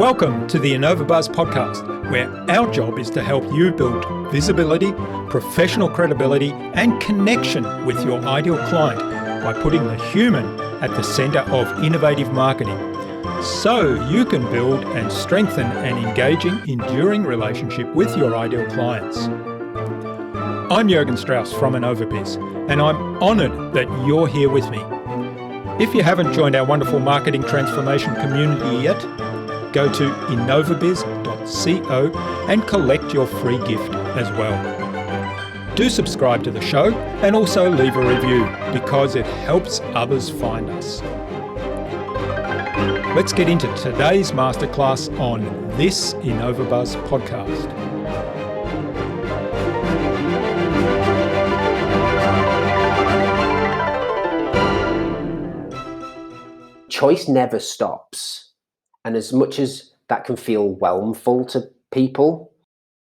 Welcome to the InnovaBuzz podcast, where our job is to help you build visibility, professional credibility, and connection with your ideal client by putting the human at the centre of innovative marketing, so you can build and strengthen an engaging, enduring relationship with your ideal clients. I'm Jürgen Strauss from InnovaBiz, and I'm honoured that you're here with me. If you haven't joined our wonderful marketing transformation community yet, go to innovabiz.co and collect your free gift as well. Do subscribe to the show and also leave a review because it helps others find us. Let's get into today's masterclass on this InnovaBuzz podcast. Choice never stops. And as much as that can feel whelmful to people,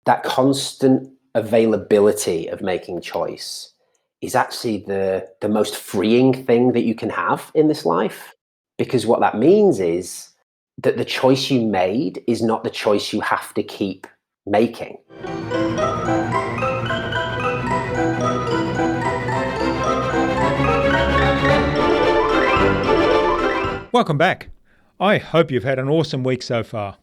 that constant availability of making choice is actually the most freeing thing that you can have in this life. Because what that means is that the choice you made is not the choice you have to keep making. Welcome back. I hope you've had an awesome week so far.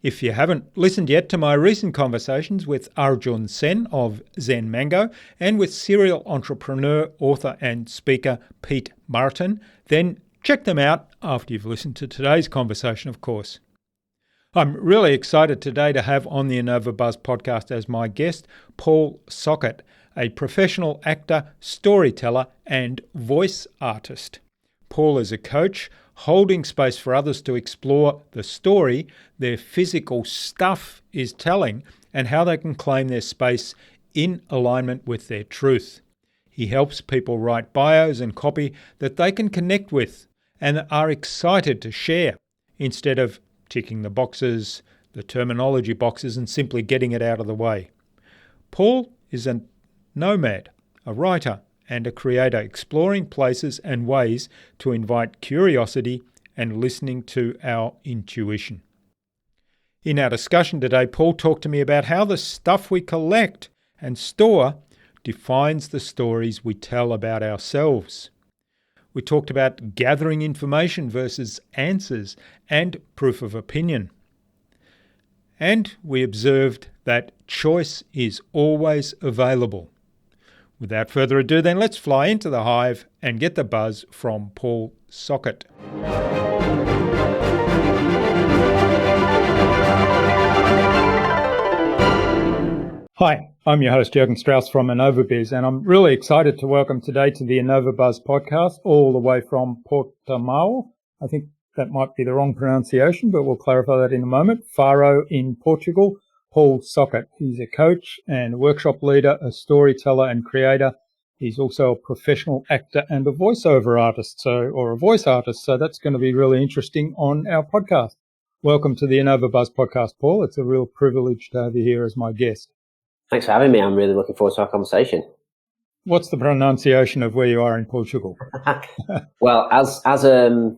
If you haven't listened yet to my recent conversations with Arjun Sen of Zen Mango and with serial entrepreneur, author and speaker Pete Martin, then check them out after you've listened to today's conversation, of course. I'm really excited today to have on the InnovaBuzz podcast as my guest Paul Socket, a professional actor, storyteller and voice artist. Paul is a coach, holding space for others to explore the story their physical stuff is telling and how they can claim their space in alignment with their truth. He helps people write bios and copy that they can connect with and are excited to share instead of ticking the boxes, the terminology boxes, and simply getting it out of the way. Paul is a nomad, a writer, and a creator exploring places and ways to invite curiosity and listening to our intuition. In our discussion today, Paul talked to me about how the stuff we collect and store defines the stories we tell about ourselves. We talked about gathering information versus answers and proof of opinion. And we observed that choice is always available. Without further ado, then let's fly into the hive and get the buzz from Paul Socket. Hi, I'm your host Jürgen Strauss from InnovaBiz, and I'm really excited to welcome today to the InnovaBuzz podcast all the way from Portimao. I think that might be the wrong pronunciation, but we'll clarify that in a moment. Faro in Portugal. Paul Socket. He's a coach and workshop leader, a storyteller and creator. He's also a professional actor and a voiceover artist, or a voice artist. So that's going to be really interesting on our podcast. Welcome to the InnovaBuzz podcast, Paul. It's a real privilege to have you here as my guest. Thanks for having me. I'm really looking forward to our conversation. What's the pronunciation of where you are in Portugal? Well, as a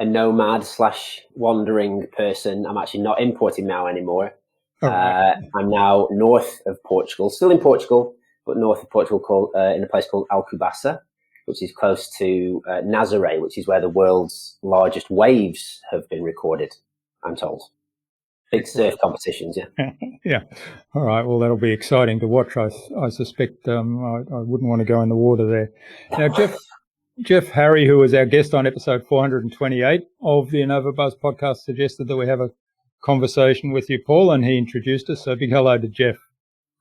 nomad / wandering person, I'm actually not in Portimao anymore. I'm now north of Portugal, still in Portugal, but north of Portugal, in a place called Alcobaça, which is close to Nazaré, which is where the world's largest waves have been recorded, I'm told. Big surf competitions, yeah. Yeah. All right. Well, that'll be exciting to watch. I suspect I wouldn't want to go in the water there. Now, Jeff Harry, who was our guest on episode 428 of the InnovaBuzz podcast, suggested that we have a conversation with you, Paul, and he introduced us. So big hello to Jeff.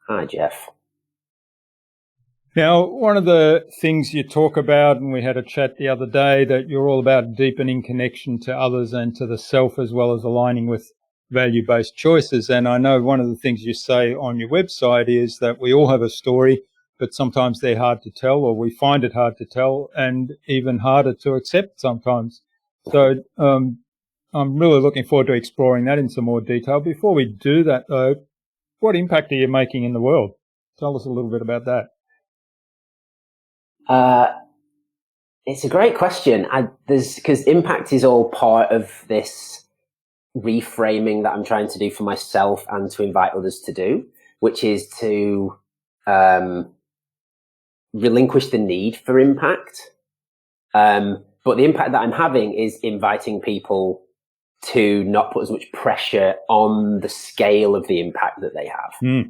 Hi, Jeff. Now, one of the things you talk about, and we had a chat the other day, that you're all about deepening connection to others and to the self, as well as aligning with value-based choices. And I know one of the things you say on your website is that we all have a story, but sometimes they're hard to tell, or we find it hard to tell, and even harder to accept sometimes. So I'm really looking forward to exploring that in some more detail. Before we do that, though, what impact are you making in the world? Tell us a little bit about that. It's a great question. Because impact is all part of this reframing that I'm trying to do for myself and to invite others to do, which is to relinquish the need for impact. But the impact that I'm having is inviting people to not put as much pressure on the scale of the impact that they have.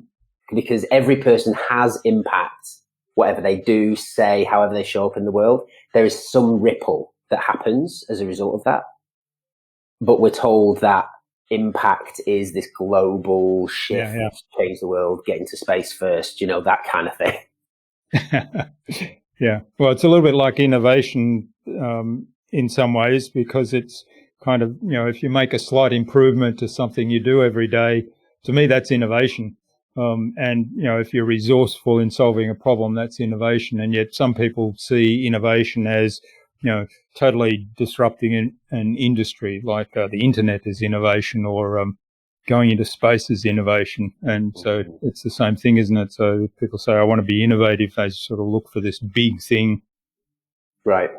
Because every person has impact, whatever they do, say, however they show up in the world. There is some ripple that happens as a result of that. But we're told that impact is this global shift, change the world, get into space first, that kind of thing. Yeah. Well, it's a little bit like innovation in some ways, because it's kind of, if you make a slight improvement to something you do every day, to me, that's innovation. And, if you're resourceful in solving a problem, that's innovation. And yet some people see innovation as, totally disrupting an industry, like the internet is innovation, or going into space is innovation. And so it's the same thing, isn't it? So people say, I want to be innovative. They sort of look for this big thing. Right.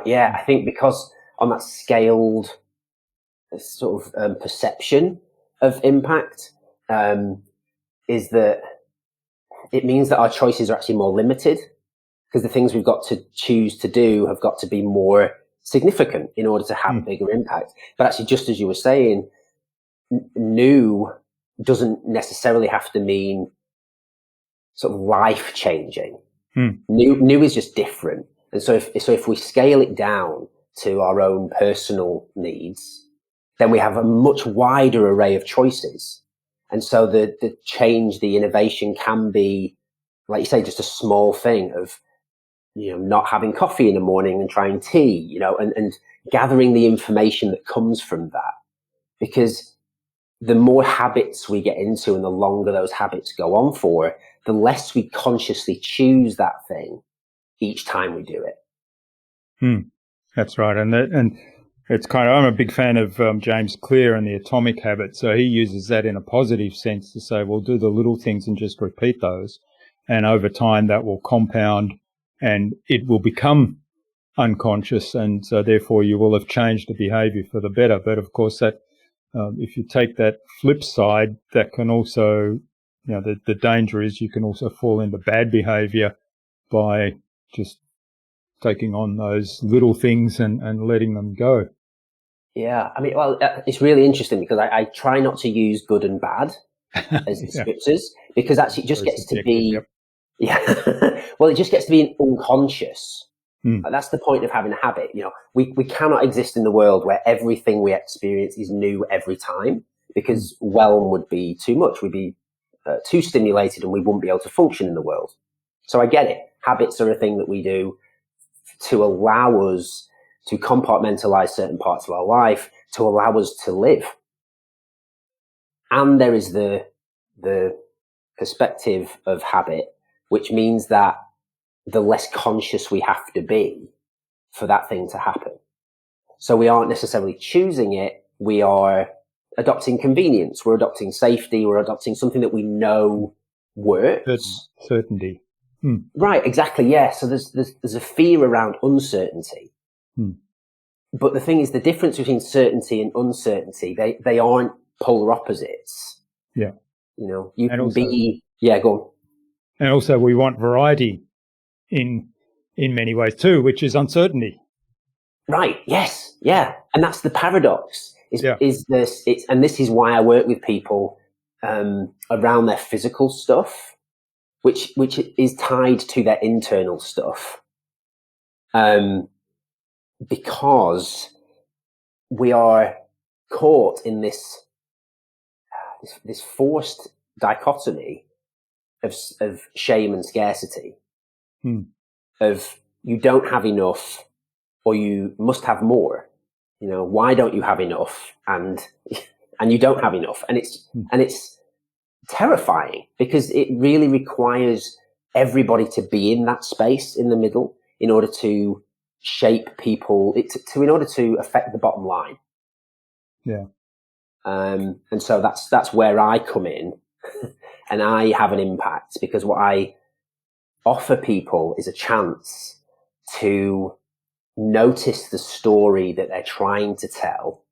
Yeah. I think because on that scaled sort of perception of impact, is that it means that our choices are actually more limited, because the things we've got to choose to do have got to be more significant in order to have a bigger impact. But actually, just as you were saying, new doesn't necessarily have to mean sort of life changing. New is just different. And so if we scale it down to our own personal needs, then we have a much wider array of choices. And so the change, the innovation can be, like you say, just a small thing of, not having coffee in the morning and trying tea, and gathering the information that comes from that. Because the more habits we get into and the longer those habits go on for, the less we consciously choose that thing each time we do it. That's right. And it's kind of, I'm a big fan of James Clear and the atomic habit. So he uses that in a positive sense to say, well, do the little things and just repeat those. And over time that will compound and it will become unconscious. And so therefore you will have changed the behavior for the better. But of course that, if you take that flip side, that can also, the danger is you can also fall into bad behavior by just taking on those little things and letting them go. Yeah. I mean, well, it's really interesting because I try not to use good and bad as descriptors, because actually it just gets to be, well, it just gets to be an unconscious. That's the point of having a habit. We cannot exist in the world where everything we experience is new every time, because whelm would be too much. We'd be too stimulated and we wouldn't be able to function in the world. So I get it. Habits are a thing that we do to allow us to compartmentalize certain parts of our life, to allow us to live. And there is the perspective of habit, which means that the less conscious we have to be for that thing to happen. So we aren't necessarily choosing it. We are adopting convenience. We're adopting safety. We're adopting something that we know works. Certainty. Right, exactly. Yeah. So there's a fear around uncertainty. But the thing is, the difference between certainty and uncertainty, they aren't polar opposites. Yeah. You can also be, go on. And also we want variety in many ways too, which is uncertainty. Right. Yes. Yeah. And that's the paradox is this, and this is why I work with people, around their physical stuff, which is tied to their internal stuff. Because we are caught in this forced dichotomy of shame and scarcity, of you don't have enough or you must have more. Why don't you have enough? And you don't have enough. And it's terrifying, because it really requires everybody to be in that space in the middle in order to shape people, in order to affect the bottom line. Yeah. And so that's where I come in and I have an impact, because what I offer people is a chance to notice the story that they're trying to tell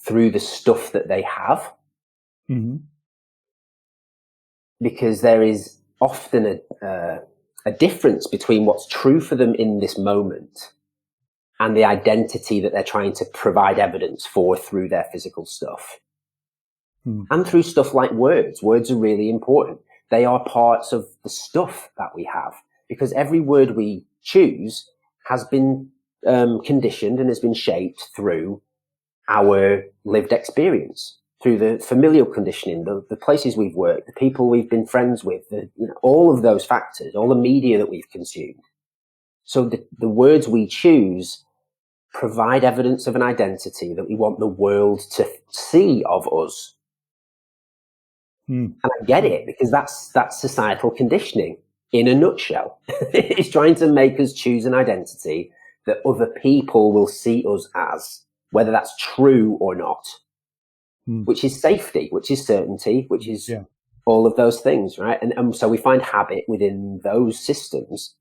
through the stuff that they have. Mm-hmm. Because there is often a difference between what's true for them in this moment and the identity that they're trying to provide evidence for through their physical stuff. And through stuff like words. Words are really important. They are parts of the stuff that we have, because every word we choose has been conditioned and has been shaped through our lived experience, through the familial conditioning, the places we've worked, the people we've been friends with, all of those factors, all the media that we've consumed. So the words we choose provide evidence of an identity that we want the world to see of us. And I get it, because that's societal conditioning in a nutshell. It's trying to make us choose an identity that other people will see us as, whether that's true or not, which is safety, which is certainty, which is all of those things, right? And so we find habit within those systems,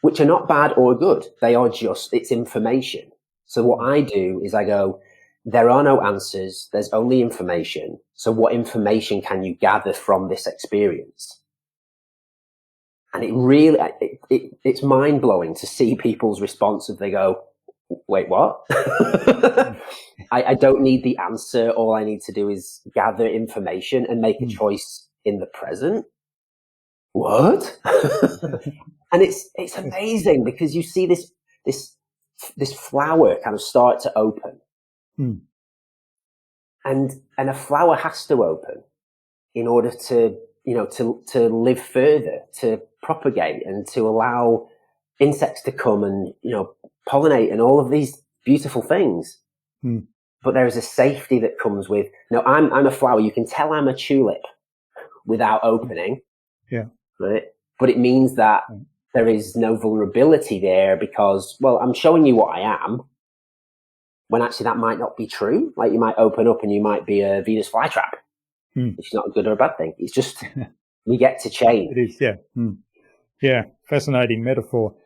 which are not bad or good. They are just, it's information. So what I do is I go, there are no answers. There's only information. So what information can you gather from this experience? And it really, it's mind blowing to see people's response if they go, wait, what? I don't need the answer. All I need to do is gather information and make a choice in the present. What? And it's amazing, because you see this flower kind of start to open. And a flower has to open in order to live further, to propagate, and to allow insects to come and, pollinate and all of these beautiful things. But there is a safety that comes with, I'm a flower. You can tell I'm a tulip without opening. Yeah. Right. But it means that there is no vulnerability there, because, well, I'm showing you what I am, when actually that might not be true. Like, you might open up and you might be a Venus flytrap, which is not a good or a bad thing. It's just, we get to change. It is, yeah. Yeah, fascinating metaphor.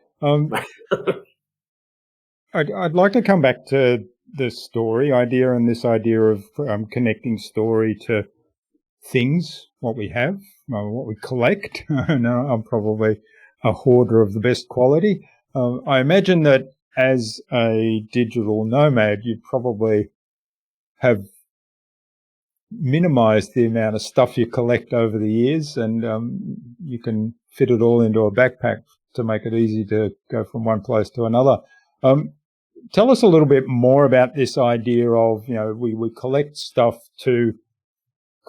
I'd like to come back to the story idea, and this idea of connecting story to things, what we have, what we collect. No, I'm probably a hoarder of the best quality. I imagine that as a digital nomad, you probably have minimized the amount of stuff you collect over the years, and you can fit it all into a backpack to make it easy to go from one place to another. Tell us a little bit more about this idea of, we collect stuff to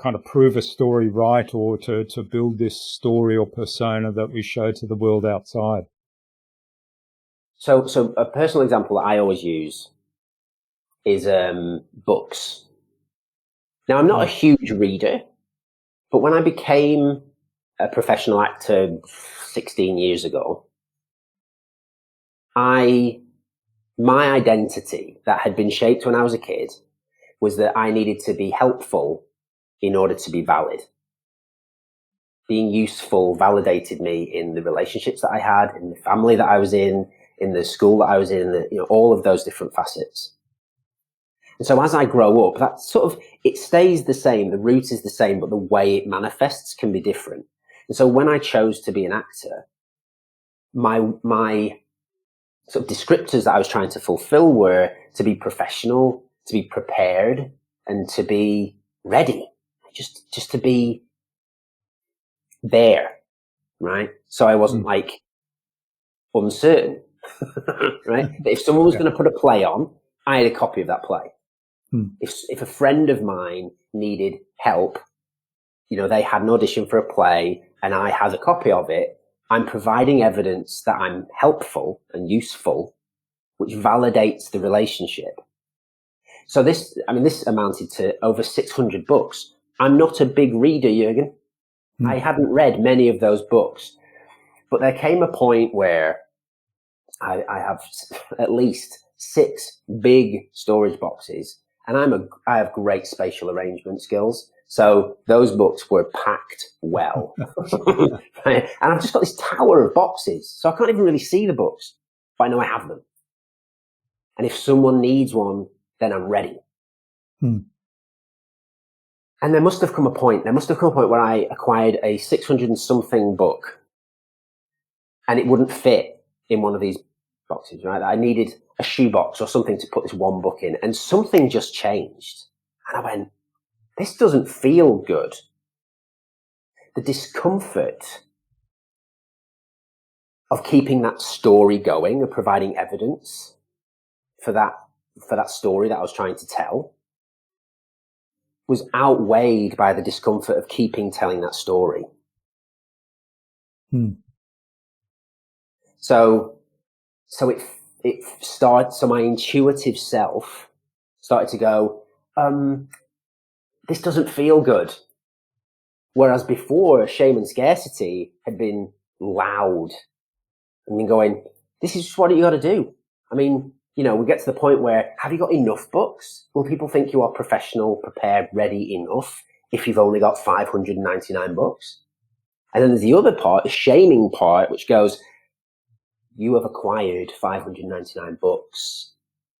kind of prove a story right, or to build this story or persona that we show to the world outside. So a personal example that I always use is books. Now, I'm not a huge reader, but when I became a professional actor 16 years ago, my identity that had been shaped when I was a kid was that I needed to be helpful in order to be valid. Being useful validated me in the relationships that I had, in the family that I was in the school that I was in, all of those different facets. And so as I grow up, that sort of, it stays the same. The root is the same, but the way it manifests can be different. And so when I chose to be an actor, my sort of descriptors that I was trying to fulfill were to be professional, to be prepared, and to be ready. Just to be there, right? So I wasn't like uncertain, right? But if someone was going to put a play on, I had a copy of that play. If a friend of mine needed help, they had an audition for a play and I had a copy of it, I'm providing evidence that I'm helpful and useful, which validates the relationship. So this amounted to over 600 books. I'm not a big reader, Jürgen. I hadn't read many of those books, but there came a point where I have at least 6 big storage boxes, and I have great spatial arrangement skills. So those books were packed well. Right? And I've just got this tower of boxes, so I can't even really see the books, but I know I have them. And if someone needs one, then I'm ready. Hmm. And there must have come a point where I acquired a 600 and something book, and it wouldn't fit in one of these boxes, right? I needed a shoebox or something to put this one book in, and something just changed. And I went, this doesn't feel good. The discomfort of keeping that story going and providing evidence for that story that I was trying to tell was outweighed by the discomfort of keeping telling that story. Hmm. So my intuitive self started to go, this doesn't feel good. Whereas before, shame and scarcity had been loud and been going, this is just what you got to do. I mean, we get to the point where, have you got enough books? Will people think you are professional, prepared, ready enough if you've only got 599 books? And then there's the other part, the shaming part, which goes, you have acquired 599 books.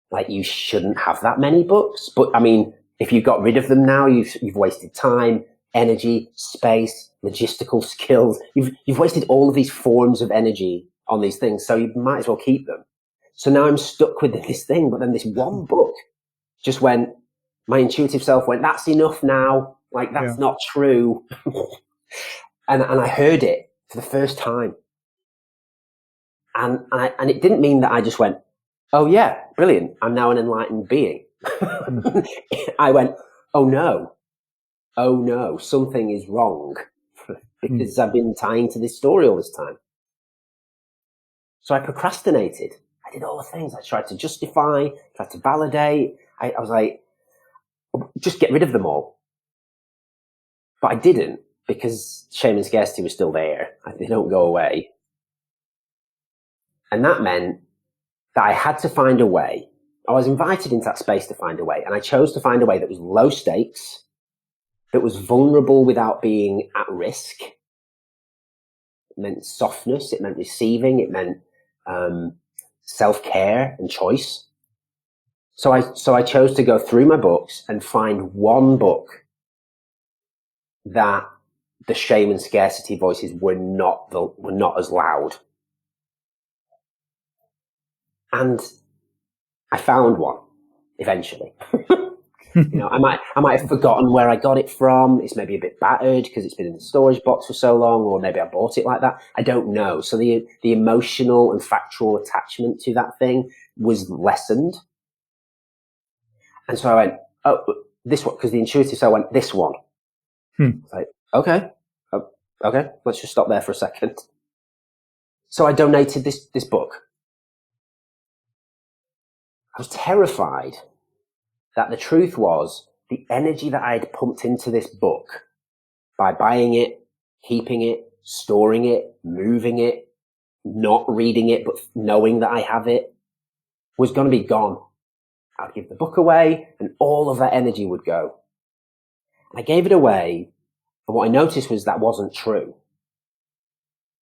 Like, you shouldn't have that many books. But I mean, if you got rid of them now, you've wasted time, energy, space, logistical skills. You've wasted all of these forms of energy on these things. So you might as well keep them. So now I'm stuck with this thing. But then this one book just went, my intuitive self went, that's enough now. Like, that's not true. and I heard it for the first time. And it didn't mean that I just went, oh yeah, brilliant, I'm now an enlightened being. I went, oh no, something is wrong because I've been tying to this story all this time. So I procrastinated. I did all the things. I tried to justify, tried to validate. I was like, just get rid of them all. But I didn't, because shame and scarcity was still there. They don't go away. And that meant that I had to find a way. I was invited into that space to find a way, and I chose to find a way that was low stakes, that was vulnerable without being at risk. It meant softness, it meant receiving, it meant self-care and choice. So I chose to go through my books and find one book that the shame and scarcity voices were not as loud. And I found one eventually. I might have forgotten where I got it from. It's maybe a bit battered because it's been in the storage box for so long, or maybe I bought it like that. I don't know. So the emotional and factual attachment to that thing was lessened. And so I went, oh, this one, because the intuitive, so I went, this one. Like, okay, let's just stop there for a second. So I donated this book. I was terrified that the truth was the energy that I had pumped into this book by buying it, keeping it, storing it, moving it, not reading it, but knowing that I have it, was going to be gone. I'd give the book away and all of that energy would go. And I gave it away, and what I noticed was that wasn't true.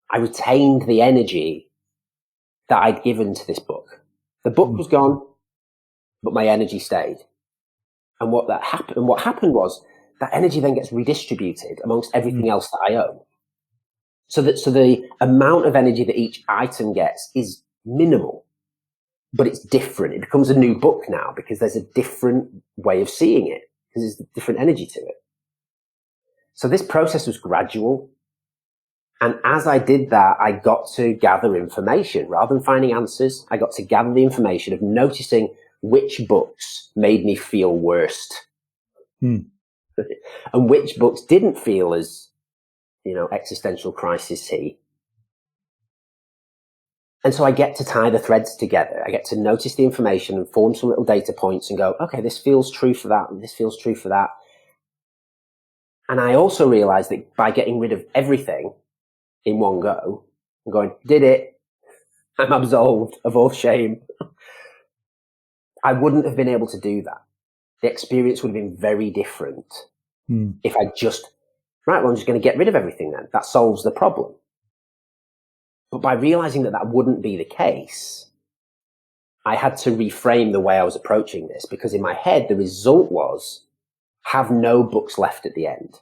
I retained the energy that I'd given to this book. The book was gone, but my energy stayed. And what happened was that energy then gets redistributed amongst everything else that I own. So the amount of energy that each item gets is minimal, but it's different. It becomes a new book now because there's a different way of seeing it, because there's a different energy to it. So this process was gradual. And as I did that, I got to gather information. Rather than finding answers, I got to gather the information of noticing which books made me feel worst. And which books didn't feel as, existential crisis-y. And so I get to tie the threads together. I get to notice the information and form some little data points and go, okay, this feels true for that, and this feels true for that. And I also realized that by getting rid of everything in one go, I'm going, did it, I'm absolved of all shame. I wouldn't have been able to do that. The experience would have been very different if I just, I'm just going to get rid of everything then. That solves the problem. But by realizing that wouldn't be the case, I had to reframe the way I was approaching this, because in my head, the result was have no books left at the end.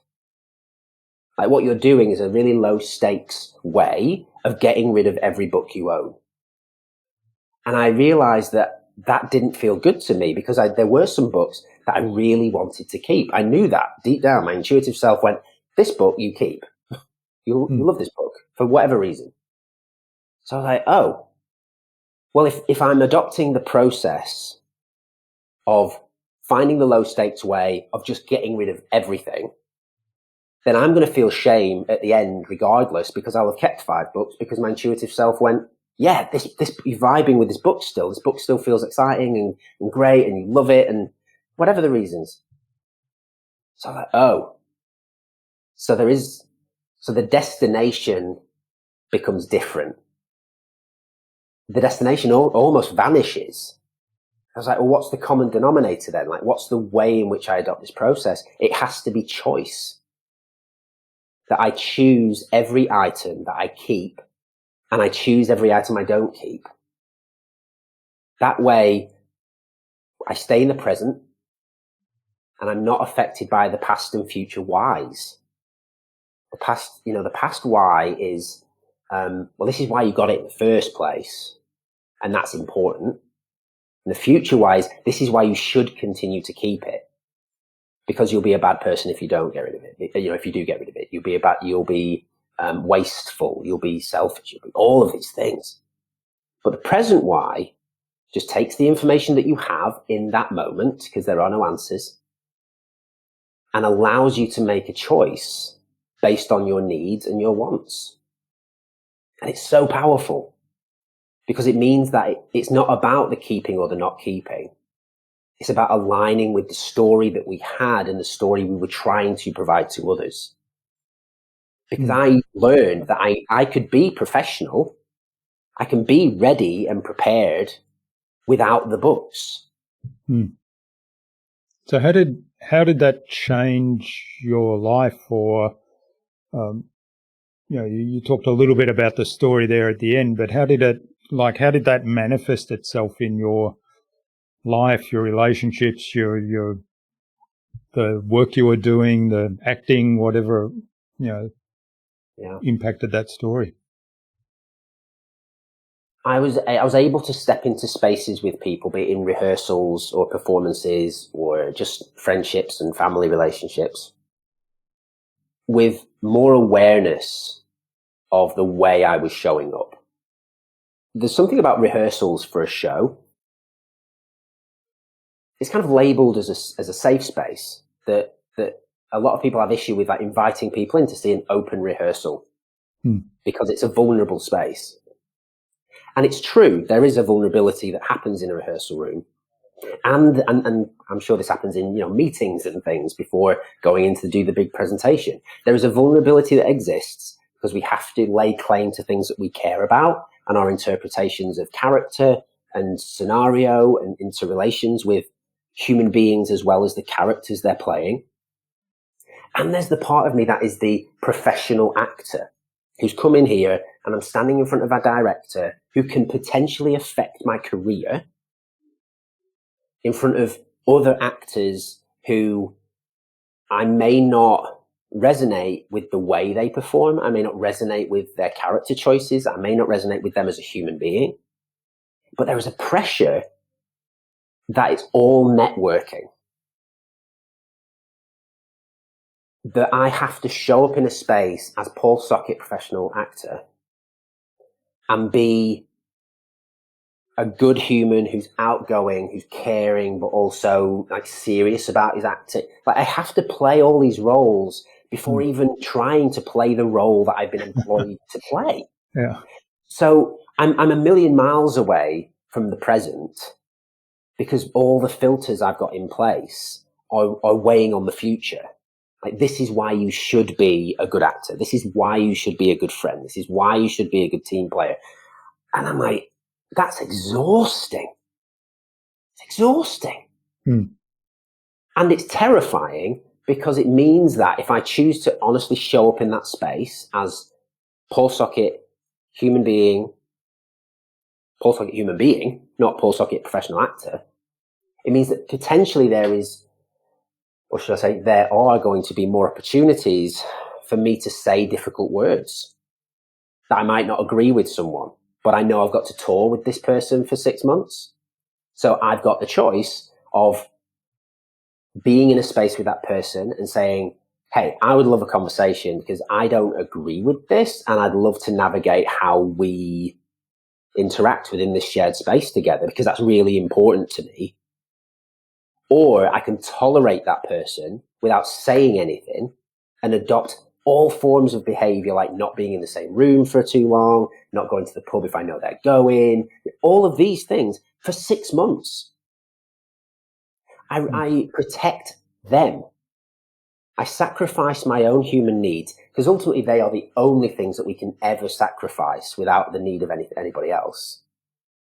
Like, what you're doing is a really low stakes way of getting rid of every book you own. And I realized that didn't feel good to me, because there were some books that I really wanted to keep. I knew that deep down. My intuitive self went, this book you keep. You love this book for whatever reason. So I was like, oh, well, if I'm adopting the process of finding the low stakes way of just getting rid of everything, then I'm going to feel shame at the end regardless, because I'll have kept 5 books, because my intuitive self went, yeah, this you're vibing with this book still. This book still feels exciting and great, and you love it, and whatever the reasons. So I'm like, oh, so the destination becomes different. The destination almost vanishes. I was like, well, what's the common denominator then? Like, what's the way in which I adopt this process? It has to be choice. That I choose every item that I keep, and I choose every item I don't keep. That way, I stay in the present, and I'm not affected by the past and future whys. The past why is, well, this is why you got it in the first place, and that's important. And the future why is, this is why you should continue to keep it, because you'll be a bad person if you don't get rid of it. If you do get rid of it, you'll be wasteful, you'll be selfish, you'll be all of these things. But the present why just takes the information that you have in that moment, because there are no answers, and allows you to make a choice based on your needs and your wants. And it's so powerful, because it means that it's not about the keeping or the not keeping. It's about aligning with the story that we had and the story we were trying to provide to others. Because I learned that I could be professional. I can be ready and prepared without the books. So how did that change your life? Or, you talked a little bit about the story there at the end, but how did that manifest itself in your life, your relationships, the work you were doing, the acting, whatever, impacted that story? I was able to step into spaces with people, be it in rehearsals or performances or just friendships and family relationships, with more awareness of the way I was showing up. There's something about rehearsals for a show. It's kind of labeled as a safe space that a lot of people have issue with, like inviting people in to see an open rehearsal because it's a vulnerable space. And it's true, there is a vulnerability that happens in a rehearsal room. And I'm sure this happens in, meetings and things before going in to do the big presentation. There is a vulnerability that exists because we have to lay claim to things that we care about and our interpretations of character and scenario and interrelations with human beings as well as the characters they're playing. And there's the part of me that is the professional actor who's come in here and I'm standing in front of a director who can potentially affect my career in front of other actors who I may not resonate with the way they perform. I may not resonate with their character choices. I may not resonate with them as a human being. But there is a pressure that it's all networking. That I have to show up in a space as Paul Sockett, professional actor, and be a good human who's outgoing, who's caring, but also like serious about his acting. Like I have to play all these roles before even trying to play the role that I've been employed to play. Yeah. So I'm a million miles away from the present because all the filters I've got in place are weighing on the future. Like, this is why you should be a good actor. This is why you should be a good friend. This is why you should be a good team player. And I'm like, that's exhausting. It's exhausting. And it's terrifying because it means that if I choose to honestly show up in that space as Paul Sockett, human being, Paul Socket human being, not Paul Socket professional actor, it means that potentially there is, or should I say, there are going to be more opportunities for me to say difficult words that I might not agree with someone, but I know I've got to tour with this person for 6 months. So I've got the choice of being in a space with that person and saying, hey, I would love a conversation because I don't agree with this, and I'd love to navigate how we interact within this shared space together because that's really important to me. Or I can tolerate that person without saying anything and adopt all forms of behavior, like not being in the same room for too long, not going to the pub if I know they're going, all of these things for 6 months. I protect them. I sacrifice my own human needs because ultimately they are the only things that we can ever sacrifice without the need of anybody else.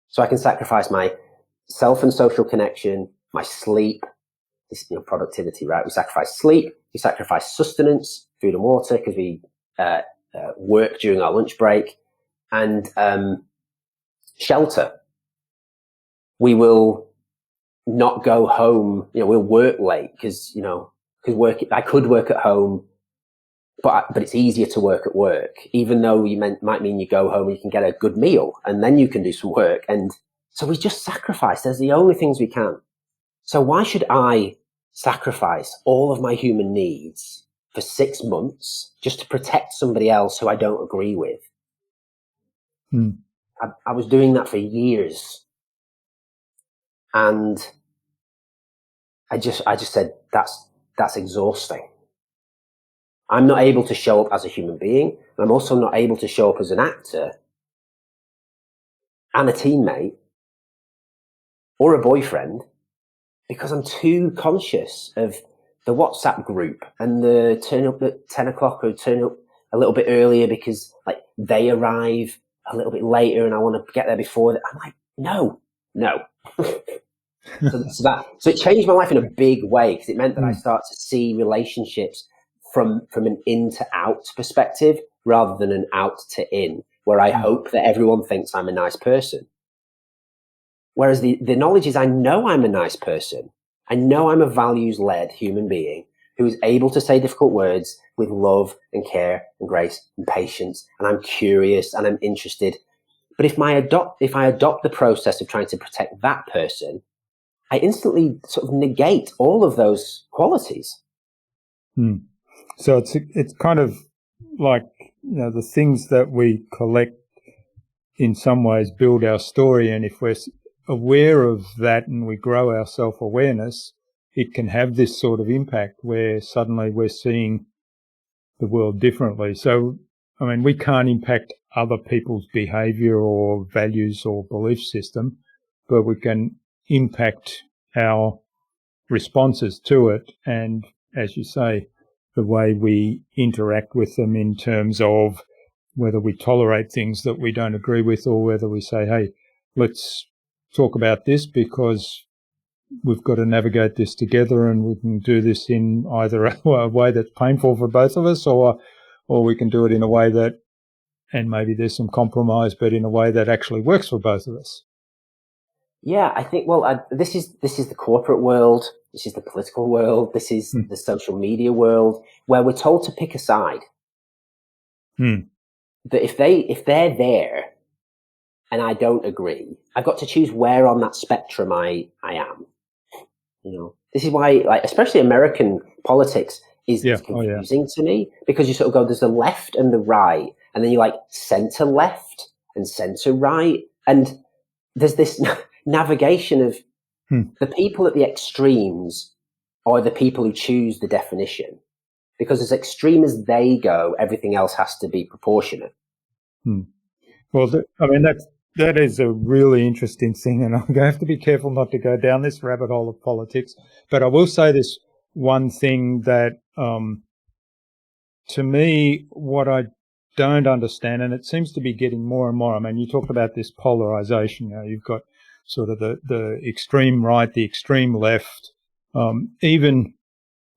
So I can sacrifice my self and social connection, my sleep, this, productivity, right? We sacrifice sleep, we sacrifice sustenance, food and water, because we work during our lunch break, and shelter. We will not go home, we'll work late because, I could work at home, but it's easier to work at work, even though might mean you go home and you can get a good meal and then you can do some work. And so we just sacrifice. There's the only things we can. So why should I sacrifice all of my human needs for 6 months just to protect somebody else who I don't agree with? I was doing that for years. And I just said, that's exhausting. I'm not able to show up as a human being. And I'm also not able to show up as an actor and a teammate or a boyfriend because I'm too conscious of the WhatsApp group and the turn up at 10 o'clock or turn up a little bit earlier because they arrive a little bit later and I want to get there before that. I'm like, no. So it changed my life in a big way because it meant that I start to see relationships from an in to out perspective rather than an out to in, where I hope that everyone thinks I'm a nice person. Whereas the knowledge is I know I'm a nice person. I know I'm a values-led human being who is able to say difficult words with love and care and grace and patience, and I'm curious and I'm interested. But if I adopt the process of trying to protect that person, I instantly sort of negate all of those qualities. So it's kind of like, the things that we collect in some ways build our story. And if we're aware of that and we grow our self-awareness, it can have this sort of impact where suddenly we're seeing the world differently. So, we can't impact other people's behavior or values or belief system, but we can impact our responses to it. And as you say, the way we interact with them in terms of whether we tolerate things that we don't agree with or whether we say, hey, let's talk about this because we've got to navigate this together and we can do this in either a way that's painful for both of us or we can do it in a way that, and maybe there's some compromise, but in a way that actually works for both of us. Yeah, I think, this is the corporate world. This is the political world. This is the social media world where we're told to pick a side. That if they're there and I don't agree, I've got to choose where on that spectrum I am. This is why, especially American politics is confusing to me because you sort of go, there's the left and the right, and then you center left and center right, and there's this navigation of the people at the extremes are the people who choose the definition, because as extreme as they go, everything else has to be proportionate. Well, that is a really interesting thing, and I'm going to have to be careful not to go down this rabbit hole of politics. But I will say this one thing that, to me, what I don't understand, and it seems to be getting more and more. You talked about this polarization. You've got sort of the extreme right, the extreme left, even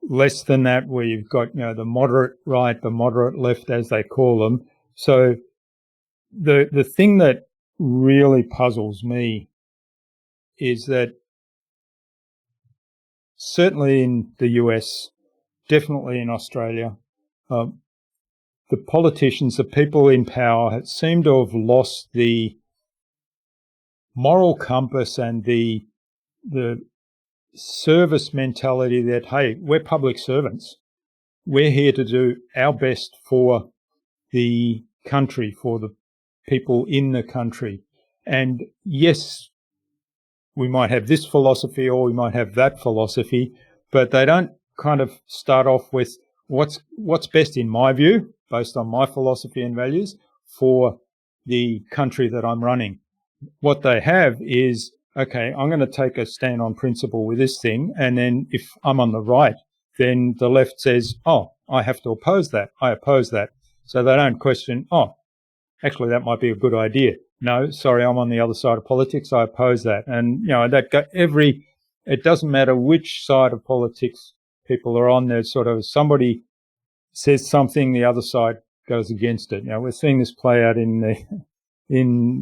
less than that, where you've got the moderate right, the moderate left, as they call them. So the thing that really puzzles me is that certainly in the US, definitely in Australia, the politicians, the people in power, seem to have lost the moral compass and the service mentality that, hey, we're public servants. We're here to do our best for the country, for the people in the country. And yes, we might have this philosophy or we might have that philosophy, but they don't kind of start off with what's best in my view, based on my philosophy and values, for the country that I'm running. What they have is, okay, I'm going to take a stand on principle with this thing, and then if I'm on the right, then the left says, oh, I have to oppose that. I oppose that. So they don't question, oh, actually, that might be a good idea. No, sorry, I'm on the other side of politics. I oppose that. And, it doesn't matter which side of politics people are on. There's sort of somebody says something, the other side goes against it. We're seeing this play out in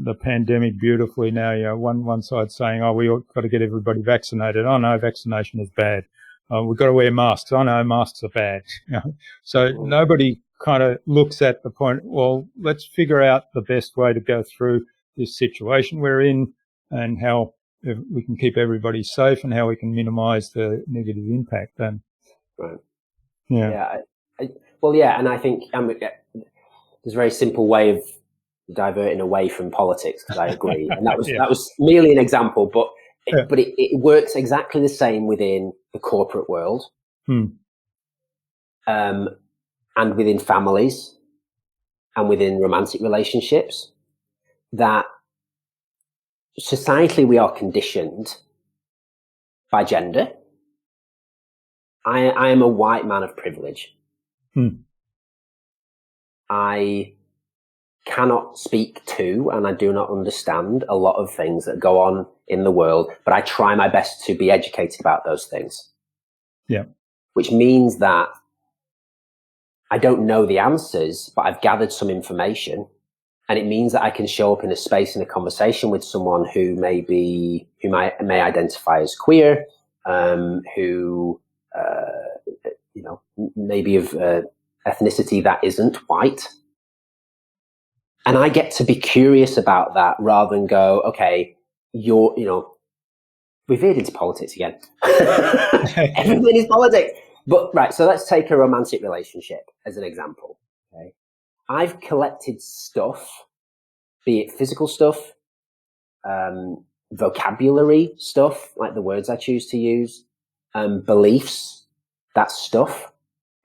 the pandemic beautifully now. One side saying, oh, we've got to get everybody vaccinated. Oh, no, vaccination is bad. We've got to wear masks. Oh, no, masks are bad. So nobody kind of looks at the point, well, let's figure out the best way to go through this situation we're in and how we can keep everybody safe and how we can minimize the negative impact then. Right. Yeah. And I think there's a very simple way of diverting away from politics, because I agree. And that was merely an example, but it works exactly the same within the corporate world. And within families and within romantic relationships, that societally we are conditioned by gender. I am a white man of privilege. I cannot speak to, and I do not understand a lot of things that go on in the world, but I try my best to be educated about those things. Yeah. Which means that I don't know the answers, but I've gathered some information, and it means that I can show up in a space, in a conversation with someone who may identify as queer, who may be of ethnicity that isn't white, and I get to be curious about that rather than go, okay, we veered into politics again. Everything is politics. But right, so let's take a romantic relationship as an example. Okay, I've collected stuff, be it physical stuff, vocabulary stuff, like the words I choose to use, beliefs, that stuff,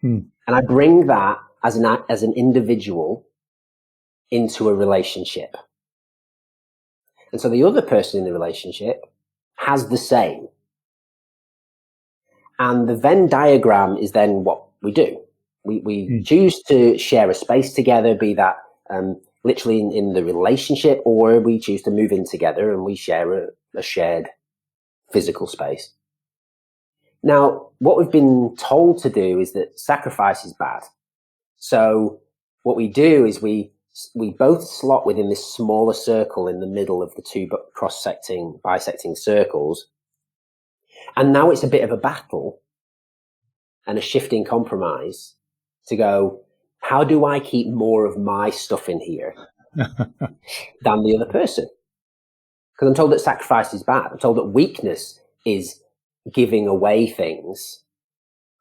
and I bring that as an individual into a relationship, and so the other person in the relationship has the same. And the Venn diagram is then what we do. We choose to share a space together, be that literally in the relationship, or we choose to move in together and we share a shared physical space. Now, what we've been told to do is that sacrifice is bad. So what we do is we both slot within this smaller circle in the middle of the two bisecting circles. And now it's a bit of a battle and a shifting compromise to go, how do I keep more of my stuff in here than the other person? Because I'm told that sacrifice is bad. I'm told that weakness is giving away things,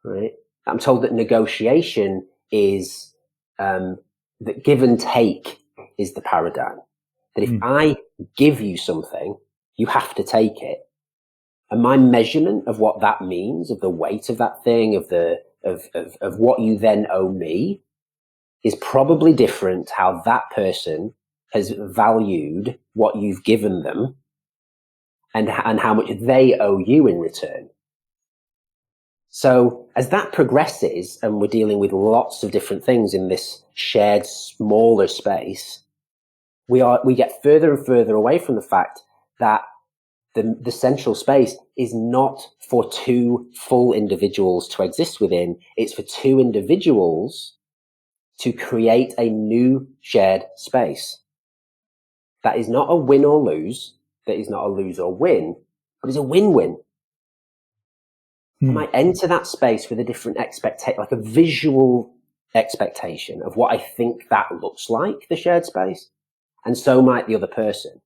right? I'm told that negotiation is, that give and take is the paradigm. That if I give you something, you have to take it. And my measurement of what that means, of the weight of that thing, of what you then owe me, is probably different how that person has valued what you've given them and how much they owe you in return. So as that progresses and we're dealing with lots of different things in this shared smaller space, we get further and further away from the fact that the central space is not for two full individuals to exist within. It's for two individuals to create a new shared space. that is not a win or lose, that is not a lose or win, but is a win-win. I might enter that space with a different expectation, like a visual expectation of what I think that looks like, the shared space, and so might the other person.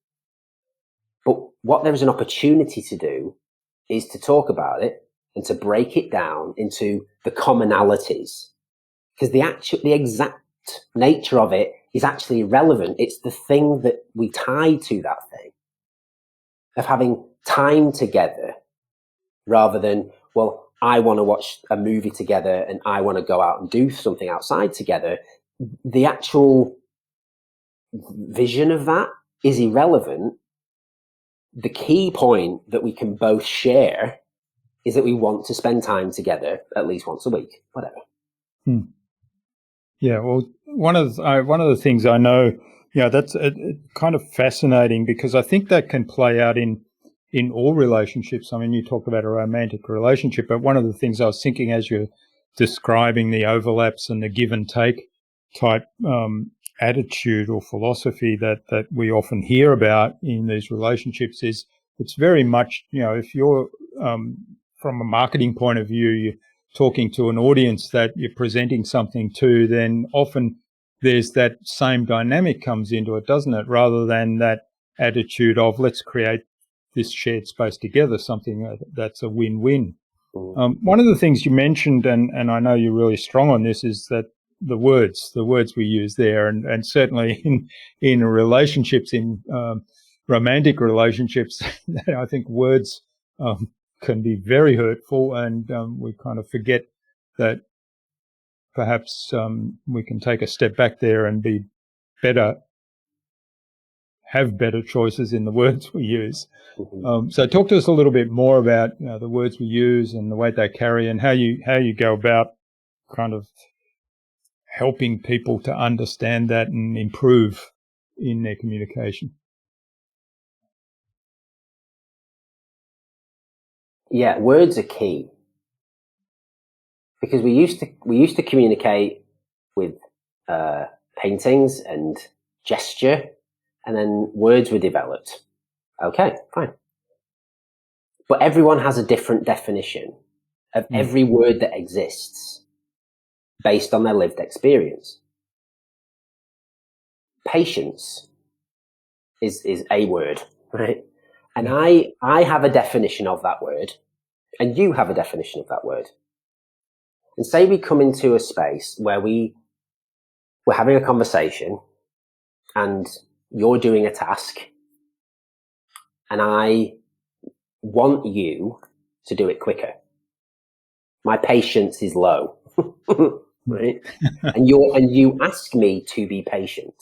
But what there is an opportunity to do is to talk about it and to break it down into the commonalities, because the exact nature of it is actually irrelevant. It's the thing that we tie to that thing of having time together rather than, well, I want to watch a movie together and I want to go out and do something outside together. The actual vision of that is irrelevant. The key point that we can both share is that we want to spend time together at least once a week, whatever. Yeah, well, one of the things I know, that's kind of fascinating, because I think that can play out in all relationships. I mean, you talk about a romantic relationship, but one of the things I was thinking as you're describing the overlaps and the give and take type attitude or philosophy that we often hear about in these relationships is it's very much, if you're from a marketing point of view, you're talking to an audience that you're presenting something to, then often there's that same dynamic comes into it, doesn't it? Rather than that attitude of let's create this shared space together, something that's a win-win. One of the things you mentioned, and I know you're really strong on this, is that the words we use there, and certainly in relationships, in romantic relationships, I think words can be very hurtful, and we kind of forget that perhaps we can take a step back there and be better, have better choices in the words we use. So talk to us a little bit more about the words we use and the weight they carry, and how you go about kind of helping people to understand that and improve in their communication. Yeah, words are key, because we used to communicate with paintings and gesture, and then words were developed. Okay, fine. But everyone has a different definition of every word that exists based on their lived experience. Patience is a word, right? And I have a definition of that word, and you have a definition of that word. And say we come into a space where we're having a conversation and you're doing a task, and I want you to do it quicker. My patience is low, right? and you ask me to be patient.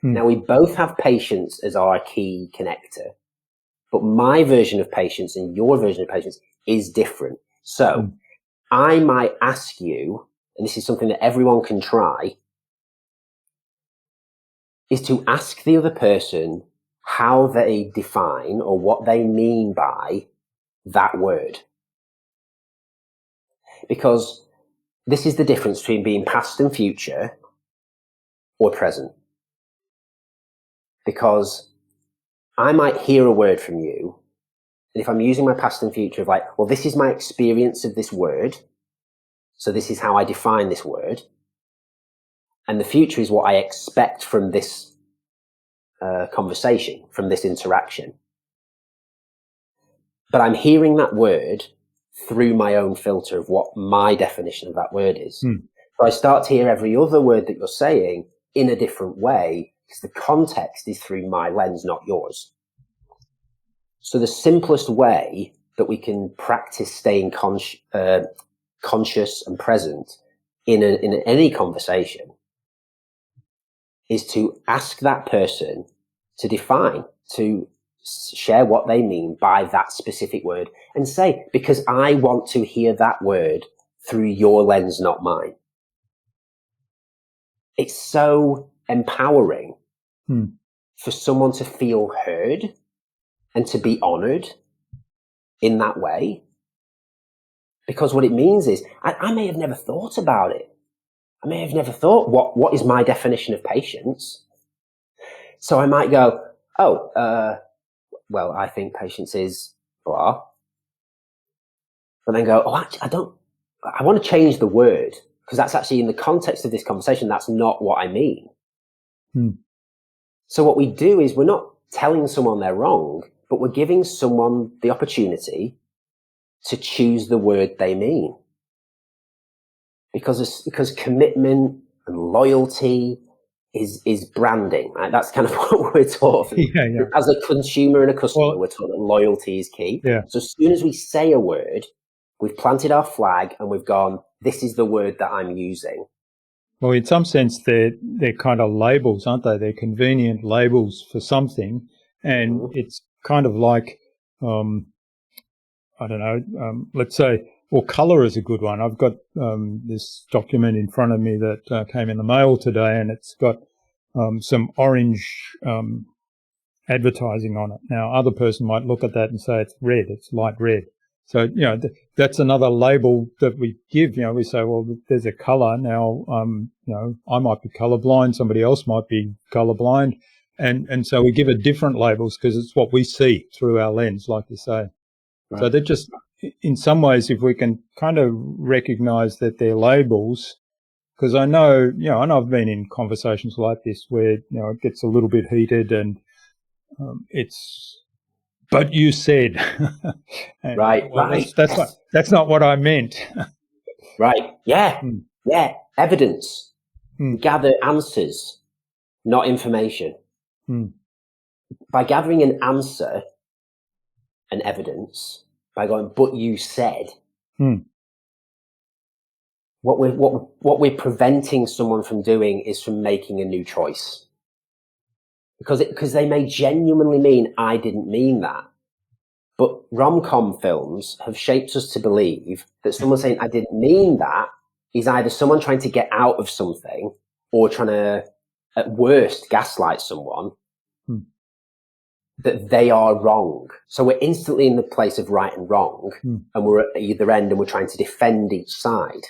Now, we both have patience as our key connector, but my version of patience and your version of patience is different. So I might ask you, and this is something that everyone can try, is to ask the other person how they define or what they mean by that word. Because this is the difference between being past and future or present. Because I might hear a word from you, and if I'm using my past and future of like, well, this is my experience of this word, so this is how I define this word, and the future is what I expect from this conversation, from this interaction. But I'm hearing that word through my own filter of what my definition of that word is. So I start to hear every other word that you're saying in a different way, because the context is through my lens, not yours. So the simplest way that we can practice staying conscious and present in any conversation is to ask that person to define, to share what they mean by that specific word, and say, because I want to hear that word through your lens, not mine. It's so empowering for someone to feel heard and to be honored in that way. Because what it means is, I may have never thought about it. I may have never thought, what is my definition of patience? So I might go, well, I think patience is blah. But then go, actually, I want to change the word, because that's actually, in the context of this conversation, that's not what I mean. So what we do is, we're not telling someone they're wrong, but we're giving someone the opportunity to choose the word they mean. Because commitment and loyalty is branding, right? That's kind of what we're taught. Yeah. As a consumer and a customer, we're taught that loyalty is key. Yeah. So as soon as we say a word, we've planted our flag and we've gone, this is the word that I'm using. Well, in some sense, they're kind of labels, aren't they? They're convenient labels for something. And it's kind of like, I don't know, let's say, well, colour is a good one. I've got this document in front of me that came in the mail today, and it's got some orange advertising on it. Now, other person might look at that and say it's red, it's light red. So, that's another label that we give. We say, well, there's a colour. Now, I might be colourblind, somebody else might be colourblind. And so we give it different labels because it's what we see through our lens, like you say. Right. So they're just, in some ways, if we can kind of recognise that they're labels, because I know, and I've been in conversations like this where, it gets a little bit heated and but you said, right. That's not what I meant. Right. Yeah. Yeah. Evidence. Gather answers, not information. By gathering an answer and evidence, by going, but you said, what we're preventing someone from doing is from making a new choice. Because they may genuinely mean, I didn't mean that. But rom-com films have shaped us to believe that someone saying, I didn't mean that, is either someone trying to get out of something or trying to, at worst, gaslight someone that they are wrong. So we're instantly in the place of right and wrong, and we're at either end and we're trying to defend each side.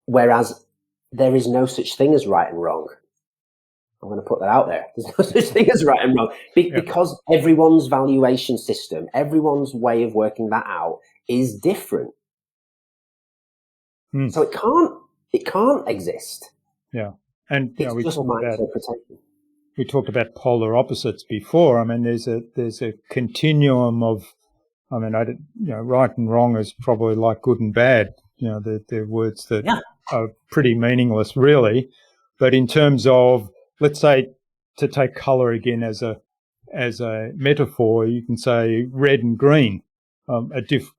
Whereas there is no such thing as right and wrong. I'm going to put that out there. There's no such thing as right and wrong. Because everyone's valuation system, everyone's way of working that out is different. So it can't exist. Yeah. And it's just my interpretation. We talked about polar opposites before. I mean, there's a continuum of, right and wrong is probably like good and bad. They're words that are pretty meaningless, really. But in terms of, let's say, to take colour again as a metaphor, you can say red and green are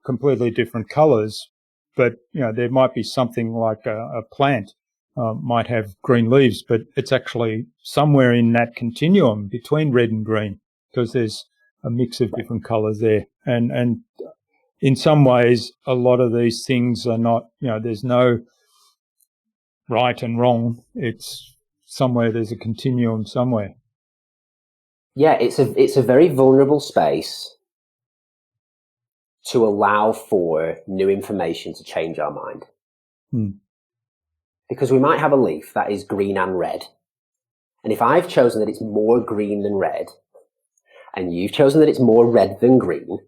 completely different colours, but there might be something like a plant might have green leaves, but it's actually somewhere in that continuum between red and green, because there's a mix of different colours there. And in some ways, a lot of these things are not, there's no right and wrong. It's somewhere there's a continuum somewhere. Yeah, it's a very vulnerable space to allow for new information to change our mind. Because we might have a leaf that is green and red. And if I've chosen that it's more green than red, and you've chosen that it's more red than green,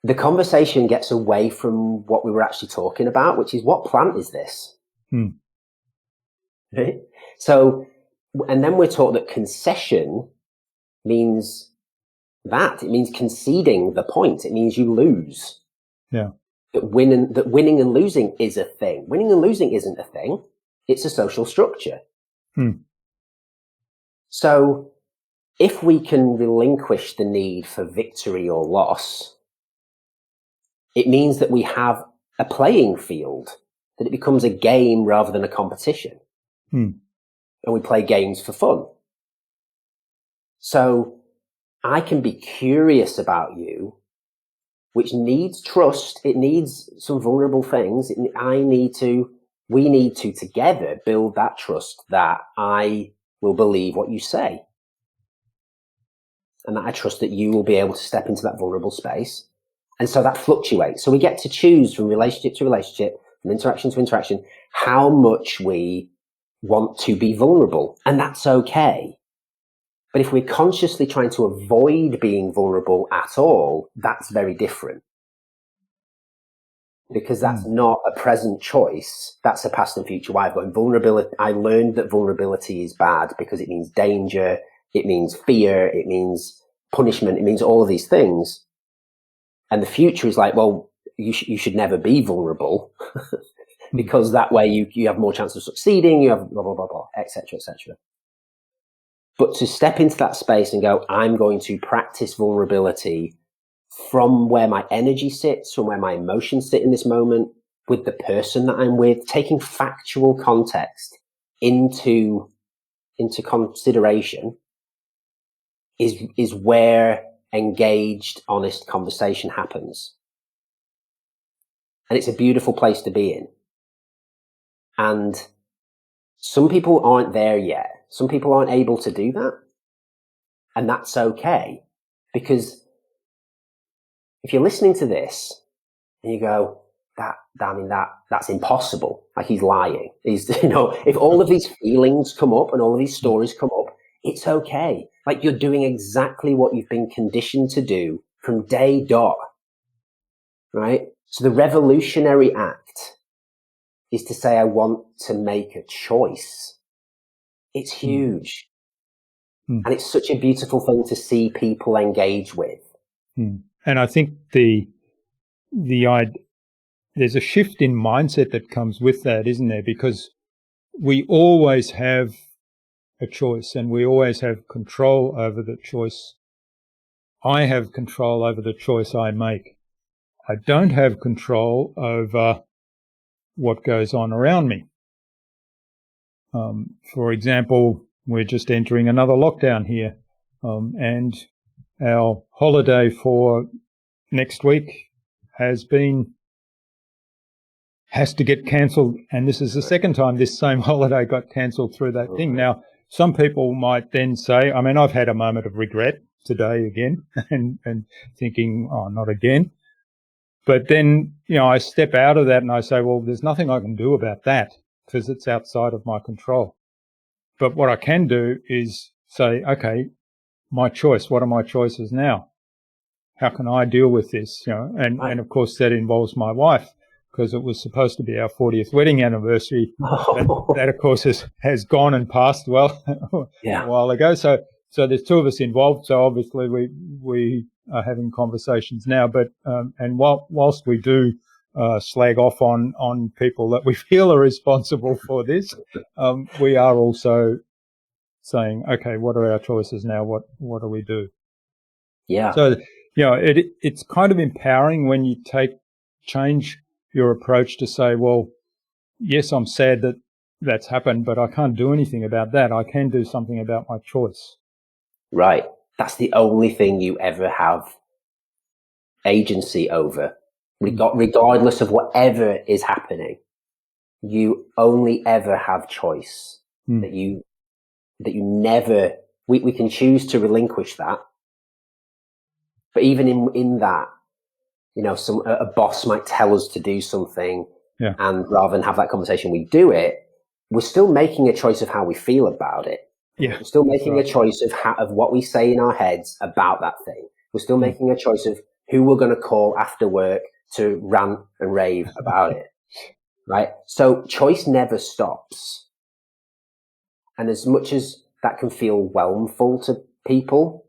the conversation gets away from what we were actually talking about, which is, what plant is this? Right? So, and then we're taught that concession means that. It means conceding the point. It means you lose. Yeah. That winning and losing is a thing. Winning and losing isn't a thing. It's a social structure. So if we can relinquish the need for victory or loss, it means that we have a playing field, that it becomes a game rather than a competition. And we play games for fun. So I can be curious about you, which needs trust. It needs some vulnerable things. We need to together build that trust that I will believe what you say. And that I trust that you will be able to step into that vulnerable space. And so that fluctuates. So we get to choose from relationship to relationship, from interaction to interaction, how much we want to be vulnerable. And that's okay. But if we're consciously trying to avoid being vulnerable at all, that's very different. Because that's not a present choice. That's a past and future way of going. Vulnerability. I learned that vulnerability is bad because it means danger. It means fear. It means punishment. It means all of these things. And the future is like, well, you should never be vulnerable because that way you have more chance of succeeding. You have blah, blah, blah, blah, et cetera, et cetera. But to step into that space and go, I'm going to practice vulnerability from where my energy sits, from where my emotions sit in this moment, with the person that I'm with, taking factual context into consideration is where engaged, honest conversation happens. And it's a beautiful place to be in. And some people aren't there yet. Some people aren't able to do that. And that's okay. Because if you're listening to this and you go, that's impossible. Like, he's lying. If all of these feelings come up and all of these stories come up, it's okay. Like, you're doing exactly what you've been conditioned to do from day dot. Right? So the revolutionary act is to say, I want to make a choice. It's huge. And it's such a beautiful thing to see people engage with. And I think there's a shift in mindset that comes with that, isn't there? Because we always have a choice and we always have control over the choice. I have control over the choice I make. I don't have control over what goes on around me. For example, we're just entering another lockdown here, and our holiday for next week has to get cancelled, and this is the second time this same holiday got cancelled through that thing. Now, some people might then say, I mean, I've had a moment of regret today again and thinking, oh, not again. But then, I step out of that and I say, well, there's nothing I can do about that because it's outside of my control. But what I can do is say, okay, my choice, what are my choices now? How can I deal with this? And of course that involves my wife, because it was supposed to be our 40th wedding anniversary. That of course has gone and passed a while ago. So there's two of us involved. So obviously we are having conversations now, but, and whilst we do, slag off on people that we feel are responsible for this, we are also saying, okay, what are our choices now? What do we do? Yeah. So, it's kind of empowering when you change your approach to say, well, yes, I'm sad that that's happened, but I can't do anything about that. I can do something about my choice. Right. That's the only thing you ever have agency over. Regardless of whatever is happening, you only ever have choice. That you never, we can choose to relinquish that. But even in that, a boss might tell us to do something, and rather than have that conversation, we do it. We're still making a choice of how we feel about it. Yeah. We're still making a choice of what we say in our heads about that thing. We're still making a choice of who we're going to call after work to rant and rave about it. Right? So choice never stops. And as much as that can feel whelmful to people,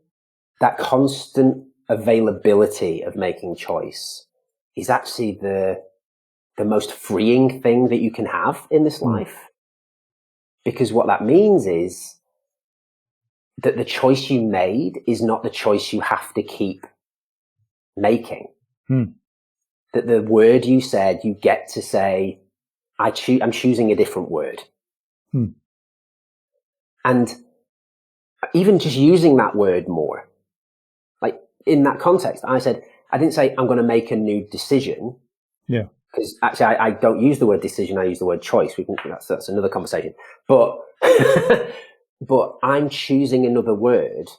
that constant availability of making choice is actually the most freeing thing that you can have in this life. Because what that means is that the choice you made is not the choice you have to keep making. That the word you said, you get to say, I'm choosing a different word. And even just using that word more, like in that context, I didn't say I'm going to make a new decision. Yeah. Because actually I don't use the word decision. I use the word choice. That's another conversation. But, but I'm choosing another word